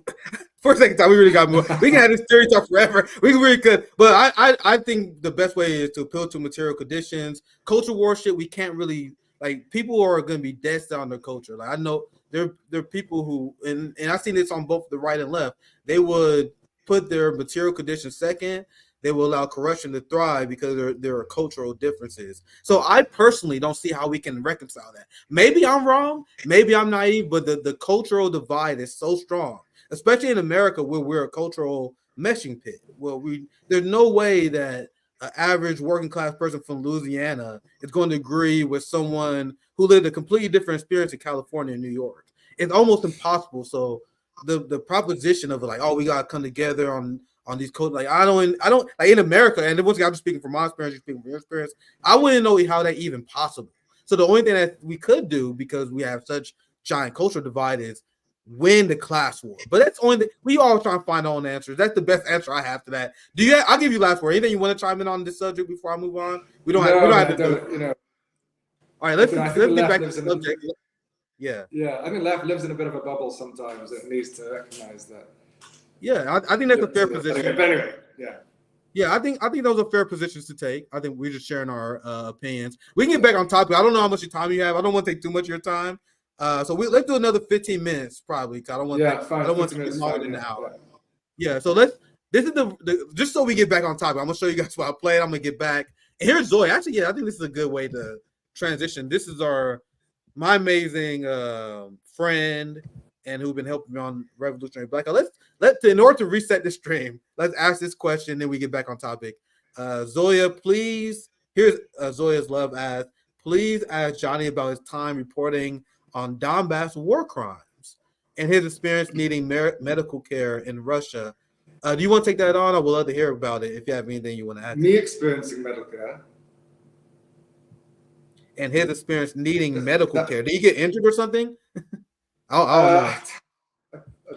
for a second time, we really got more. We can have this theory talk forever. We really could. But I think the best way is to appeal to material conditions. Culture war shit, we can't really, like, people are going to be dead set on their culture. Like, I know there are people who, and I've seen this on both the right and left, they would put their material conditions second. They will allow corruption to thrive because there are cultural differences. So I personally don't see how we can reconcile that. Maybe I'm wrong. Maybe I'm naive, but the cultural divide is so strong, especially in America where we're a cultural meshing pit. Well, there's no way that an average working class person from Louisiana is going to agree with someone who lived a completely different experience in California and New York. It's almost impossible. So the proposition of like, oh, we got to come together on these codes, like I don't like in America, and once again, I'm just speaking from my experience, you're speaking from your experience. I wouldn't know how that even possible. So the only thing that we could do, because we have such giant cultural divide, is win the class war. But that's only we all try to find our own answers. That's the best answer I have to that. I'll give you last word. Anything you want to chime in on this subject before I move on? We don't have to do it. You know. All right, let's get back to the subject. Yeah, I think the left lives in a bit of a bubble sometimes. It needs to recognize that. Yeah, I think that's a fair position. But anyway, yeah, I think those are fair positions to take. I think we're just sharing our opinions. We can get back on topic. I don't know how much time you have. I don't want to take too much of your time. So let's do another 15 minutes probably, because I don't want to get longer than an hour. Yeah, so this is the just so we get back on topic. I'm gonna show you guys what I played. I'm gonna get back. And here's Zoe. Actually, yeah, I think this is a good way to transition. This is my amazing friend and who've been helping me on Revolutionary Blackout. In order to reset the stream, let's ask this question, then we get back on topic. Zoya, please. Here's Zoya's love ask. Please ask Johnny about his time reporting on Donbass war crimes and his experience needing medical care in Russia. Do you want to take that on? I would love to hear about it if you have anything you want to add. Me experiencing medical care. And his experience needing medical care. Did you get injured or something? I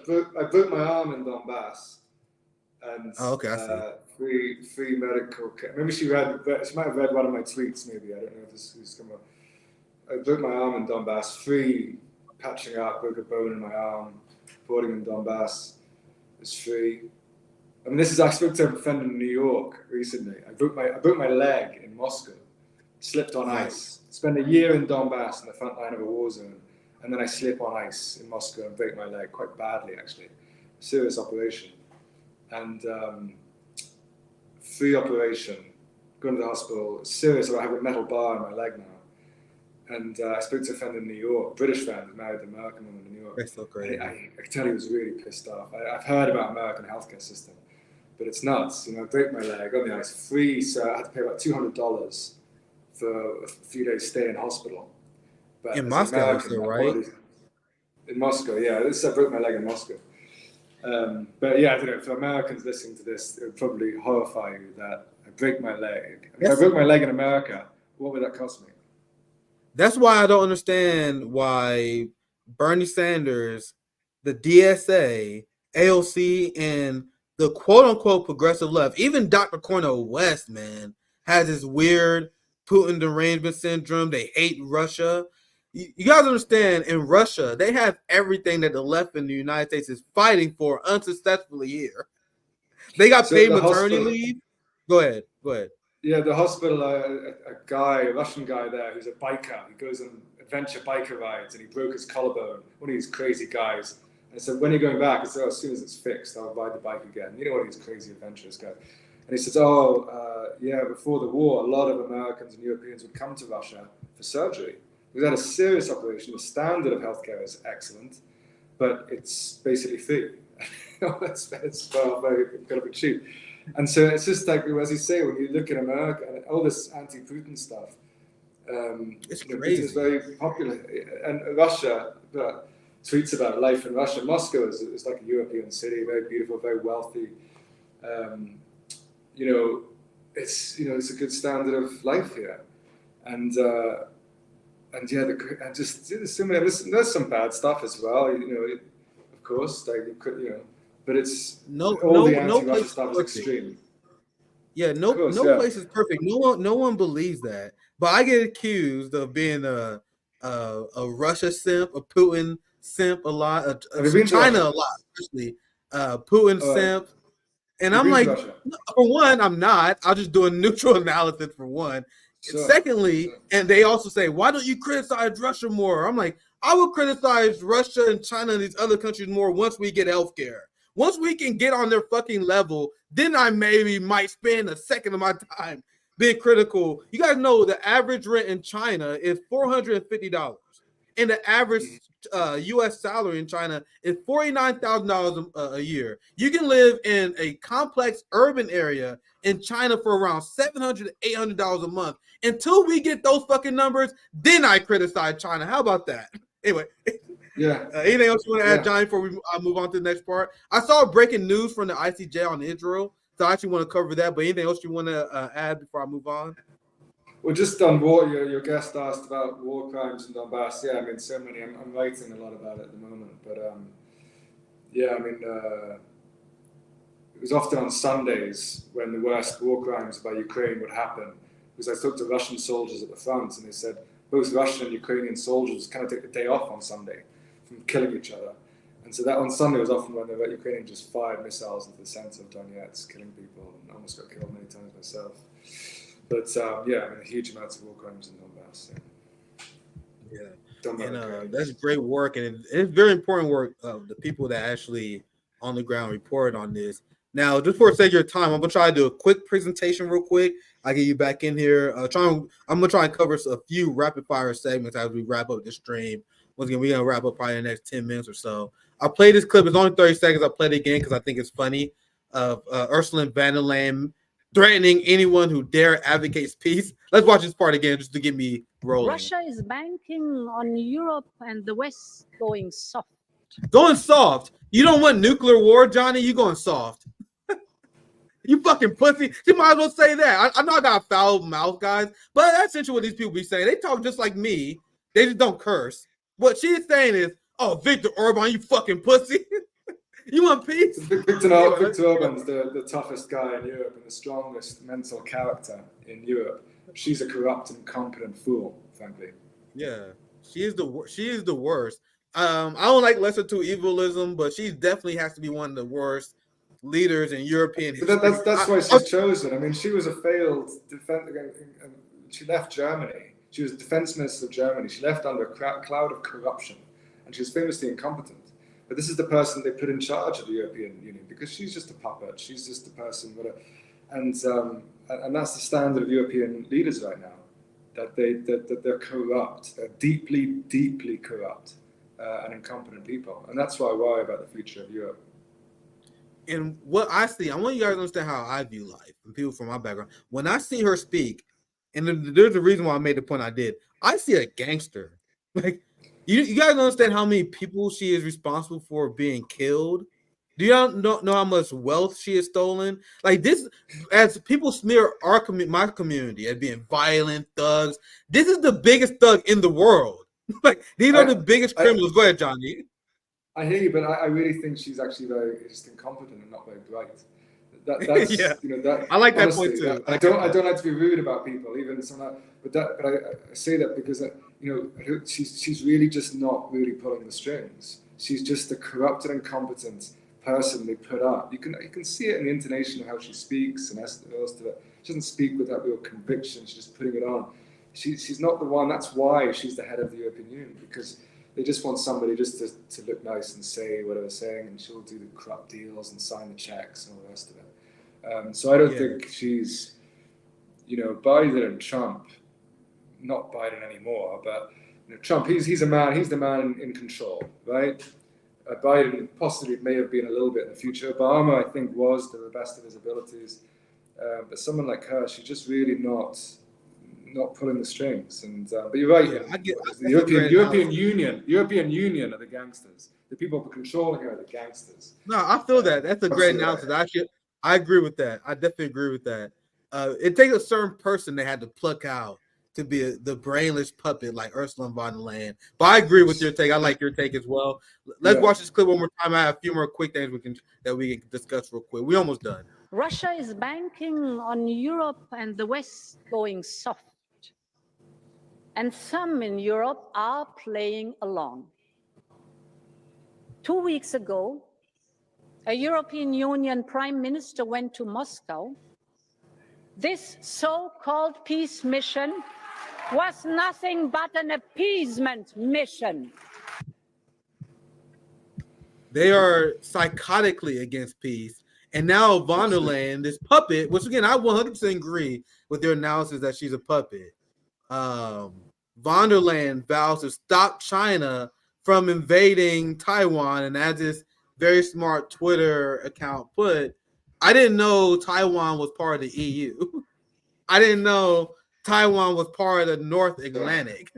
broke my arm in Donbass, and I see. Free medical care. Maybe she might have read one of my tweets. Maybe I don't know if this is come up. I broke my arm in Donbass. Free patching up, broke a bone in my arm. Reporting in Donbass is free. I mean, I spoke to a friend in New York recently. I broke my leg in Moscow. Slipped on ice. Spent a year in Donbass in the front line of a war zone. And then I slip on ice in Moscow and break my leg quite badly, actually. Serious operation. And free operation, going to the hospital, serious. I have a metal bar in my leg now. And I spoke to a friend in New York, British friend, who married an American woman in New York. That's so great. I can tell he was really pissed off. I've heard about American healthcare system, but it's nuts. I break my leg on the ice, free, so I had to pay about $200 for a few days stay in hospital. But in Moscow, right? In Moscow, yeah. I broke my leg in Moscow. But yeah, I don't know. For Americans listening to this, it would probably horrify you that I break my leg. If I broke my leg in America, what would that cost me? That's why I don't understand why Bernie Sanders, the DSA, AOC, and the quote-unquote progressive left, even Dr. Cornel West, man, has this weird Putin derangement syndrome. They hate Russia. you guys understand, in Russia, they have everything that the left in the United States is fighting for unsuccessfully here. They got paid maternity leave. Go ahead. Yeah, the hospital, a Russian guy there who's a biker. He goes on adventure biker rides and he broke his collarbone. One of these crazy guys. And I said, when are you going back? I said, as soon as it's fixed, I'll ride the bike again. You know, one of these crazy adventurous guys. And he says, before the war, a lot of Americans and Europeans would come to Russia for surgery. We had a serious operation. The standard of healthcare is excellent, but it's basically free. it's very incredibly cheap. And so it's just like, as you say, when you look at America and all this anti-Putin stuff, it's crazy. Putin is very popular. And Russia tweets about life in Russia. Moscow is like a European city, very beautiful, very wealthy. It's a good standard of life here. There's there's some bad stuff as well, of course, like you could, but it's no anti-Russia stuff is extreme. Yeah, no place is perfect. No one believes that. But I get accused of being a Russia simp, a Putin simp a lot, China a lot, especially Putin simp. And I'm like, for one, I'm not. I'll just do a neutral analysis for one. Secondly, and they also say, why don't you criticize Russia more? I'm like, I will criticize Russia and China and these other countries more once we get healthcare. Once we can get on their fucking level, then I maybe might spend a second of my time being critical. You guys know the average rent in China is $450, and the average U.S. salary in China is $49,000 a year. You can live in a complex urban area in China for around $700 to $800 a month. Until we get those fucking numbers, then I criticize China. How about that? Anyway. Yeah. Anything else you want to add, Johnny, before we move on to the next part? I saw breaking news from the ICJ on Israel, so I actually want to cover that. But anything else you want to add before I move on? Well, just on war, your guest asked about war crimes in Donbass. Yeah, I mean, so many. I'm writing a lot about it at the moment. But it was often on Sundays when the worst war crimes by Ukraine would happen. Because I talked to Russian soldiers at the front, and they said both Russian and Ukrainian soldiers kind of take a day off on Sunday from killing each other. And so that on Sunday was often when the Ukrainians just fired missiles into the center of Donetsk, killing people, and almost got killed many times myself. But huge amounts of war crimes in Donbass. And that's great work, and it's very important work of the people that actually on the ground report on this. Now, just for the sake of your time, I'm gonna try to do a quick presentation real quick. I'll get you back in here. I'm gonna try and cover a few rapid fire segments as we wrap up this stream. Once again, we're gonna wrap up probably in the next 10 minutes or so. I'll play this clip. It's only 30 seconds. I'll play it again because I think it's funny. Of Ursula von der Leyen threatening anyone who dare advocates peace. Let's watch this part again just to get me rolling. Russia is banking on Europe and the West going soft. Going soft? You don't want nuclear war, Johnny? You going soft? You fucking pussy. You might as well say that. I know I got a foul mouth, guys, but that's essentially what these people be saying. They talk just like me. They just don't curse. What she's saying is, oh, Viktor Orban, you fucking pussy. You want peace? Viktor Orban's the toughest guy in Europe and the strongest mental character in Europe. She's a corrupt and incompetent fool, frankly. Yeah, she is the worst. I don't like lesser to evilism, but she definitely has to be one of the worst leaders in European history. But that's why she's chosen. I mean, she was a failed defense. She left Germany. She was defense minister of Germany. She left under a cloud of corruption, and she was famously incompetent. But this is the person they put in charge of the European Union because she's just a puppet. She's just a person, and that's the standard of European leaders right now. That they're corrupt. They're deeply, deeply corrupt and incompetent people, and that's why I worry about the future of Europe. And what I see, I want you guys to understand how I view life and people from my background. When I see her speak, and there's a reason why I made the point I did, I see a gangster. Like, you guys understand how many people she is responsible for being killed? Do you know how much wealth she has stolen? Like this, as people smear my community as being violent thugs, this is the biggest thug in the world. Like these are the biggest criminals. Go ahead, Johnny. I hear you, but I really think she's actually very just incompetent and not very bright. That's Yeah. that. I like that honestly, point too. I don't like to be rude about people, even some. But I say that because she's really just not really pulling the strings. She's just a corrupted, incompetent person they put up. You can see it in the intonation of how she speaks and the rest of it. She doesn't speak with that real conviction. She's just putting it on. She's not the one. That's why she's the head of the European Union, because they just want somebody just to look nice and say whatever they're saying, and she'll do the corrupt deals and sign the checks and all the rest of it. So I don't think she's, Biden and Trump, not Biden anymore, but Trump, he's the man in control, right? Biden possibly may have been a little bit in the future. Obama, I think, was to the best of his abilities. But someone like her, she's just really not pulling the strings. And but you're right. The European Union are the gangsters. The people controlling her are the gangsters. No, I feel that. That's a great analysis. Actually, I agree with that. I definitely agree with that. It takes a certain person they had to pluck out to be the brainless puppet like Ursula von der Leyen. But I agree with your take. I like your take as well. Let's watch this clip one more time. I have a few more quick things we can discuss real quick. We're almost done. Russia is banking on Europe and the West going soft. And some in Europe are playing along. 2 weeks ago, a European Union Prime Minister went to Moscow. This so-called peace mission was nothing but an appeasement mission. They are psychotically against peace. And now von der Leyen, this puppet, which again, I 100% agree with their analysis that she's a puppet. Von der Leyen vows to stop China from invading Taiwan. And as this very smart Twitter account put, I didn't know Taiwan was part of the EU. I didn't know Taiwan was part of the North Atlantic.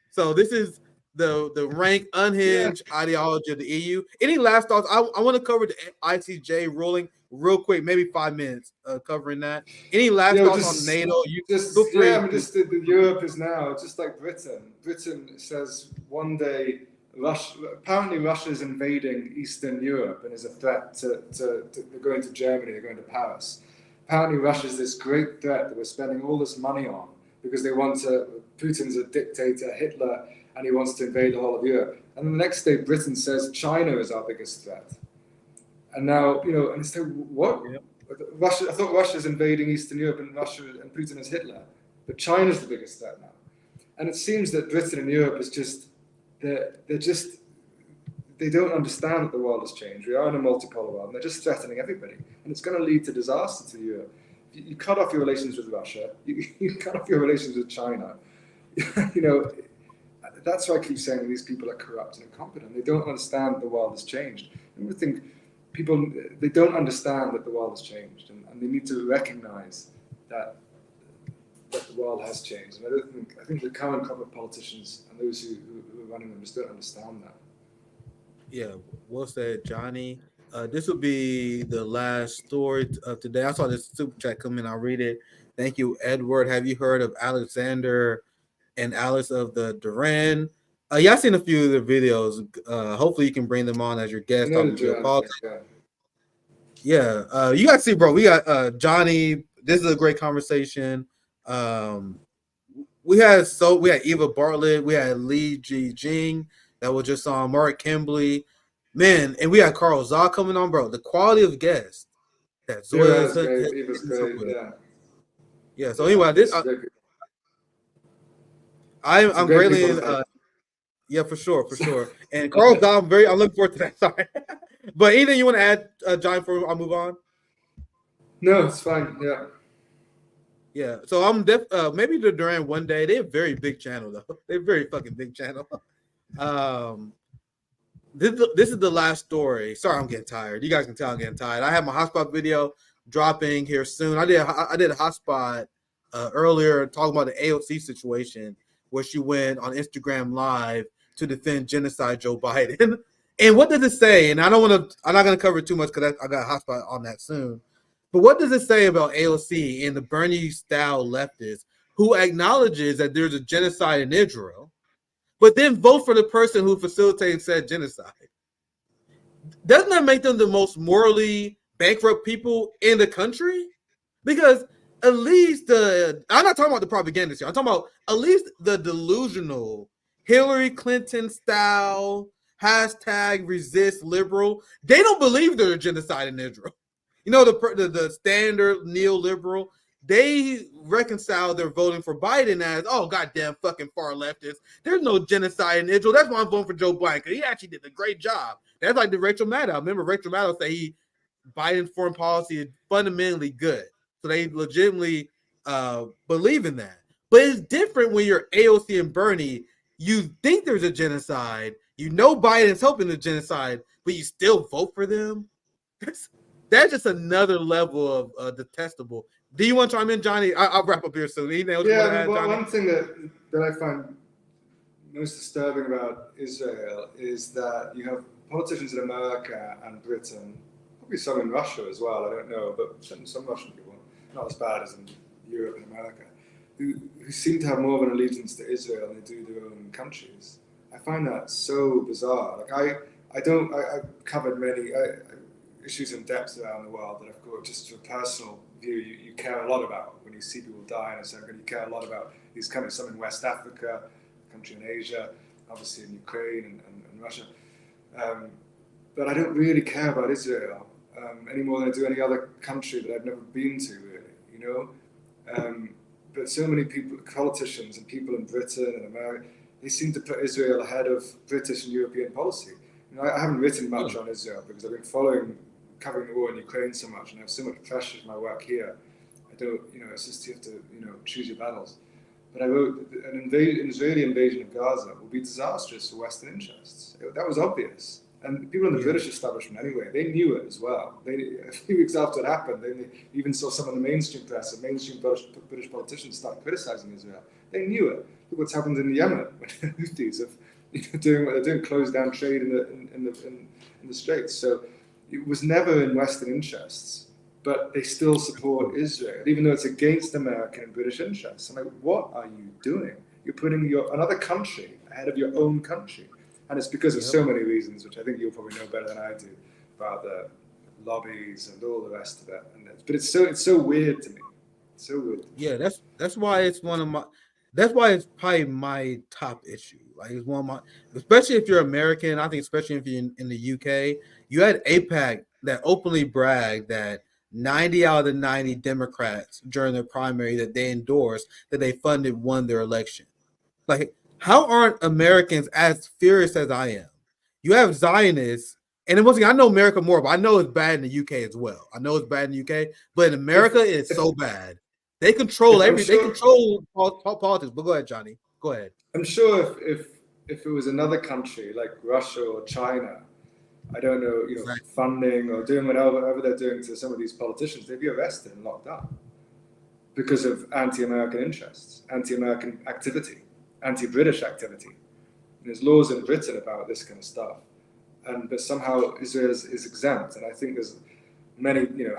So this is the rank unhinged ideology of the EU. Any last thoughts? I want to cover the ICJ ruling real quick, maybe 5 minutes covering that. Any last thoughts on NATO? Europe is now just like Britain. Britain says one day apparently Russia's invading Eastern Europe and is a threat to they're going to Germany, they're going to Paris. Apparently Russia's this great threat that we're spending all this money on because Putin's a dictator, Hitler, and he wants to invade the whole of Europe. And then the next day Britain says China is our biggest threat. And now, and it's like, what? Yep. I thought Russia's invading Eastern Europe and Putin is Hitler. But China's the biggest threat now. And it seems that Britain and Europe is they don't understand that the world has changed. We are in a multipolar world, and they're just threatening everybody. And it's going to lead to disaster to Europe. You cut off your relations with Russia. You cut off your relations with China. That's why I keep saying these people are corrupt and incompetent. They don't understand that the world has changed. And I think they don't understand that the world has changed, and they need to recognize that the world has changed. And I think the current crop of politicians and those who are running them just don't understand that. Yeah, well said, Johnny. This will be the last story of today. I saw this super chat come in. I'll read it. Thank you, Edward. Have you heard of Alexander and Alice of the Duran? Yeah, I've seen a few of their videos. Hopefully you can bring them on as your guest on geopolitics. Yeah, you guys see, bro. We got Johnny. This is a great conversation. We had Eva Bartlett. We had Li Jing that was just on. Mark Kimbley, man, and we had Carl Zah coming on, bro. The quality of guests that Zoya is. Yeah. So anyway, I'm greatly yeah, for sure. And Carl Zah, I'm looking forward to that. Sorry, but anything you want to add, John? Before I move on. No, it's fine. Yeah. So I'm maybe the Duran one day. They have a very big channel though. They're very fucking big channel. This is the last story. Sorry, I'm getting tired. You guys can tell I'm getting tired. I have my hotspot video dropping here soon. I did a hotspot earlier talking about the AOC situation where she went on Instagram Live to defend genocide Joe Biden. And what does it say? And I'm not going to cover it too much because I got a hotspot on that soon. But what does it say about AOC and the Bernie-style leftists who acknowledges that there's a genocide in Israel, but then vote for the person who facilitated said genocide? Doesn't that make them the most morally bankrupt people in the country? Because at least I'm not talking about the propagandists here. I'm talking about at least the delusional Hillary Clinton style hashtag resist liberal. They don't believe there's a genocide in Israel. You know, the standard neoliberal, they reconcile their voting for Biden as, oh, goddamn fucking far leftists. There's no genocide in Israel. That's why I'm voting for Joe Biden. He actually did a great job. That's like the Rachel Maddow. Remember, Rachel Maddow said Biden's foreign policy is fundamentally good. So they legitimately believe in that. But it's different when you're AOC and Bernie. You think there's a genocide. You know Biden's helping the genocide, but you still vote for them? That's just another level of detestable. Do you want to chime in, Johnny? I'll wrap up here soon. One thing that I find most disturbing about Israel is that you have politicians in America and Britain, probably some in Russia as well, I don't know, but some Russian people, not as bad as in Europe and America, who seem to have more of an allegiance to Israel than they do their own countries. I find that so bizarre. Like I've covered many issues in depth around the world that I've got just from a personal view. You care a lot about when you see people die in a second. You care a lot about these countries, some in West Africa, a country in Asia, obviously in Ukraine and Russia. But I don't really care about Israel any more than I do any other country that I've never been to, really, you know? But so many people, politicians and people in Britain and America, they seem to put Israel ahead of British and European policy. You know, I haven't written much on Israel because I've been covering the war in Ukraine so much, and I have so much pressure for my work here. I don't, you know, it's just you have to, you know, choose your battles. But I wrote an Israeli invasion of Gaza will be disastrous for Western interests. That was obvious. And people in the British establishment, anyway, they knew it as well. A few weeks after it happened, they even saw some of the mainstream press and mainstream British politicians start criticizing Israel. They knew it. Look what's happened in Yemen when the Houthis have doing what they're doing, close down trade in the Straits. So it was never in Western interests, but they still support Israel, even though it's against American and British interests. I'm like, what are you doing? You're putting another country ahead of your own country. And it's because of so many reasons, which I think you'll probably know better than I do, about the lobbies and all the rest of it. But it's so weird to me. It's so weird. Yeah, that's why it's that's why it's probably my top issue. Like it's one of my, especially if you're American. I think especially if you're in the UK, you had AIPAC that openly bragged that 90 out of the 90 Democrats during their primary that they endorsed, that they funded, won their election. Like, how aren't Americans as furious as I am? You have Zionists, and once again, I know America more, but I know it's bad in the UK as well. I know it's bad in the UK, but in America, it's so bad. They control everything. They control politics. But go ahead, Johnny. Go ahead. I'm sure if it was another country like Russia or China, I don't know, you know, funding or doing whatever they're doing to some of these politicians, they'd be arrested and locked up because of anti-American interests, anti-American activity, anti-British activity. And there's laws in Britain about this kind of stuff, but somehow Israel is exempt. And I think there's many, you know,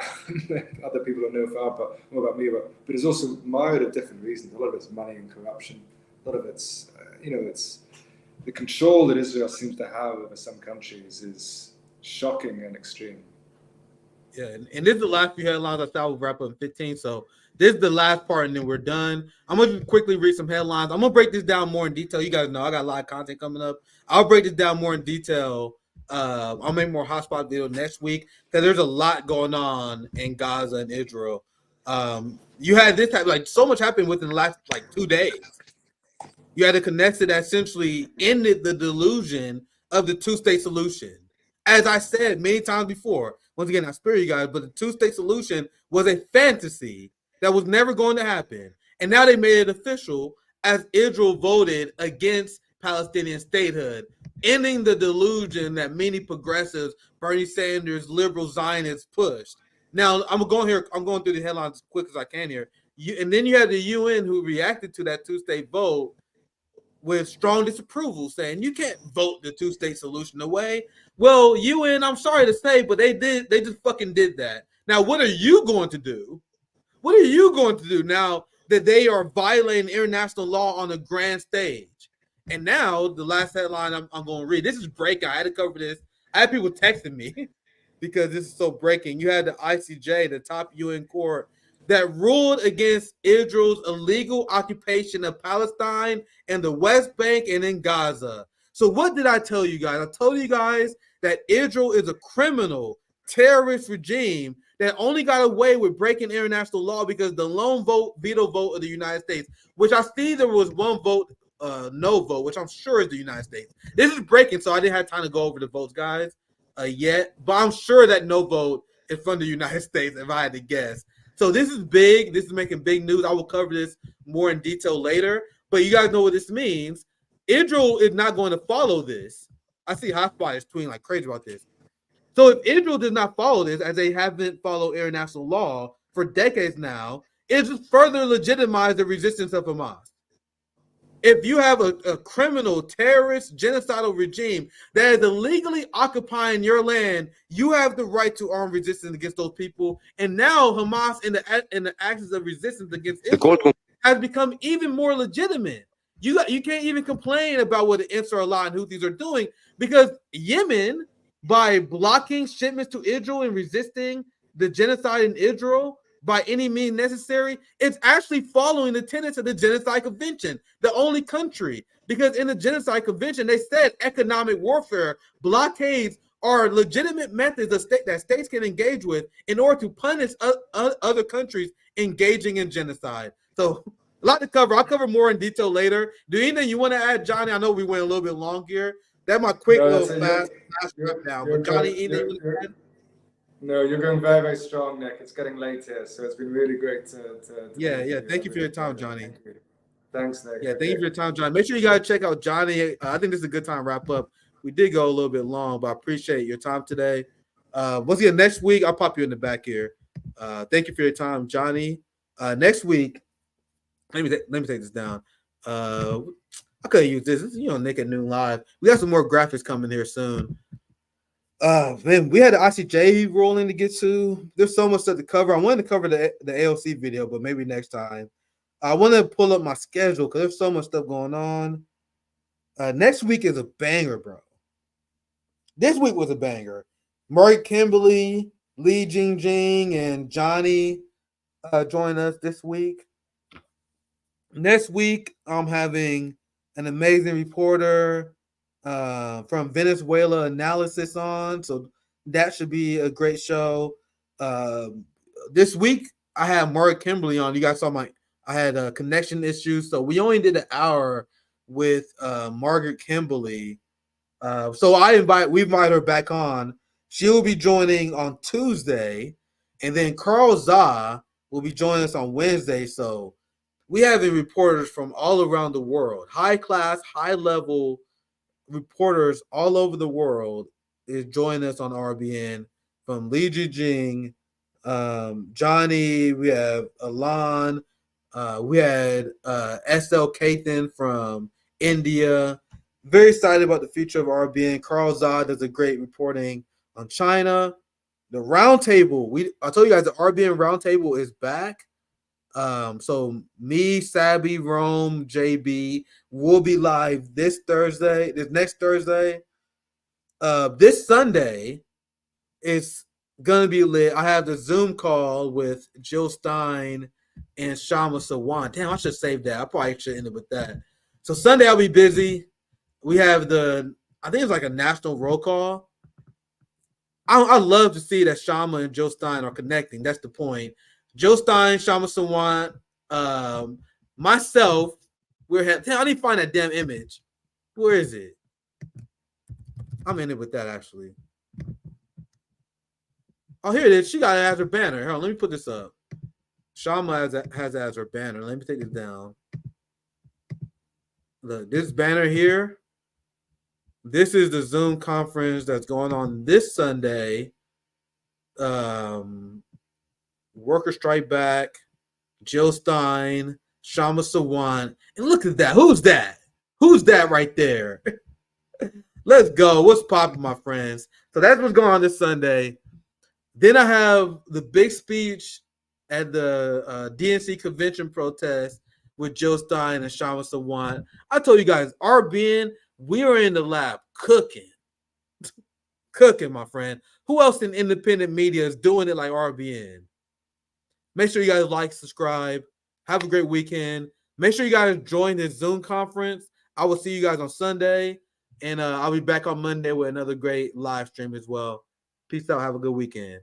other people who know far more about me, but it's also mired of different reasons. A lot of it's money and corruption. A lot of it's, you know, it's the control that Israel seems to have over some countries is shocking and extreme. Yeah, and this is the last few headlines. I thought we'll wrap up in 15. So this is the last part, and then we're done. I'm going to quickly read some headlines. I'm going to break this down more in detail. You guys know I got a lot of content coming up. I'll break this down more in detail. I'll make more hotspot video next week because there's a lot going on in Gaza and Israel. You had this type, like so much happened within the last 2 days. You had a Knesset that essentially ended the delusion of the two-state solution. As I said many times before, once again, I spare you guys, but the two-state solution was a fantasy that was never going to happen. And now they made it official as Israel voted against Palestinian statehood, ending the delusion that many progressives, Bernie Sanders, liberal Zionists pushed. Now, I'm going through the headlines as quick as I can here. And then you have the UN who reacted to that two-state vote with strong disapproval, saying you can't vote the two-state solution away. Well, UN, I'm sorry to say, but they just fucking did that. Now, what are you going to do? What are you going to do now that they are violating international law on a grand stage? And now the last headline I'm going to read. This is breakout. I had to cover this. I had people texting me. because this is so breaking. You had the ICJ, the top UN court, that ruled against Israel's illegal occupation of Palestine and the West Bank and in Gaza. So what did I tell you guys? I told you guys that Israel is a criminal terrorist regime that only got away with breaking international law because the lone veto vote of the United States, which I see there was one vote, no vote, which I'm sure is the United States. This is breaking, so I didn't have time to go over the votes, guys, yet. But I'm sure that no vote is from the United States, if I had to guess. So this is big. This is making big news. I will cover this more in detail later. But you guys know what this means. Israel is not going to follow this. I see Hotspot is tweeting like crazy about this. So if Israel does not follow this, as they haven't followed international law for decades now, it just further legitimizes the resistance of Hamas. If you have a criminal, terrorist, genocidal regime that is illegally occupying your land, you have the right to arm resistance against those people. And now Hamas in the actions of resistance against Israel has become even more legitimate. You can't even complain about what the Ansar Allah and Houthis are doing, because Yemen, by blocking shipments to Israel and resisting the genocide in Israel by any means necessary, it's actually following the tenets of the Genocide Convention, the only country. Because in the Genocide Convention, they said economic warfare, blockades are legitimate methods that states can engage with in order to punish other countries engaging in genocide. So a lot to cover. I'll cover more in detail later. Do you anything you want to add, Johnny? I know we went a little bit long here. That's my quick little fast down. But Johnny, anything you want to add? No, you're going very, very strong, Nick. It's getting late here, so it's been really great to yeah. Thank you for your time, Johnny. Thank you. Thanks, Nick. Yeah, thank you for your time, Johnny. Make sure you guys check out Johnny. I think this is a good time to wrap up. We did go a little bit long, but I appreciate your time today. Once again, next week, I'll pop you in the back here. Thank you for your time, Johnny. Next week, let me take this down. I could use this. This is, Nick at Noon Live. We got some more graphics coming here soon. Man, we had the ICJ rolling to get to. There's so much stuff to cover. I wanted to cover the AOC video, but maybe next time. I want to pull up my schedule because there's so much stuff going on. Next week is a banger, bro. This week was a banger. Mark Kimberly, Lee Jingjing, and Johnny join us this week. Next week, I'm having an amazing reporter from Venezuela Analysis on, so that should be a great show. This week I have Mark Kimberly on. You guys saw I had connection issues, so we only did an hour with Margaret Kimberly. So we invite her back on. She will be joining on Tuesday, and then Carl Zah will be joining us on Wednesday. So we have reporters from all around the world, high class, high level reporters all over the world is joining us on RBN, from Li Jijing, Johnny, we have Alan, we had SL Kathan from India. Very excited about the future of RBN. Carl Zah does a great reporting on China. The roundtable, I told you guys the RBN roundtable is back. So me, Sabby, Rome, JB will be live this next Thursday. This Sunday is gonna be lit. I have the Zoom call with Jill Stein and Shama Sawan. Damn, I should save that. I probably should end it with that. So Sunday I'll be busy. We have I think it's like a national roll call. I love to see that Shama and Jill Stein are connecting. That's the point. Jill Stein, Shama Sawan, myself, I need to find that damn image. Where is it? I'm in it with that, actually. Oh, here it is. She got it as her banner. Hold on, let me put this up. Shama has it as her banner. Let me take this down. Look, this banner here. This is the Zoom conference that's going on this Sunday. Worker Strike Back, Jill Stein, Shama Sawan. And look at that. Who's that? Who's that right there? Let's go. What's popping, my friends? So that's what's going on this Sunday. Then I have the big speech at the DNC convention protest with Jill Stein and Shama Sawan. I told you guys, RBN, we are in the lab cooking. Cooking, my friend. Who else in independent media is doing it like RBN? Make sure you guys like, subscribe. Have a great weekend. Make sure you guys join this Zoom conference. I will see you guys on Sunday. And I'll be back on Monday with another great live stream as well. Peace out. Have a good weekend.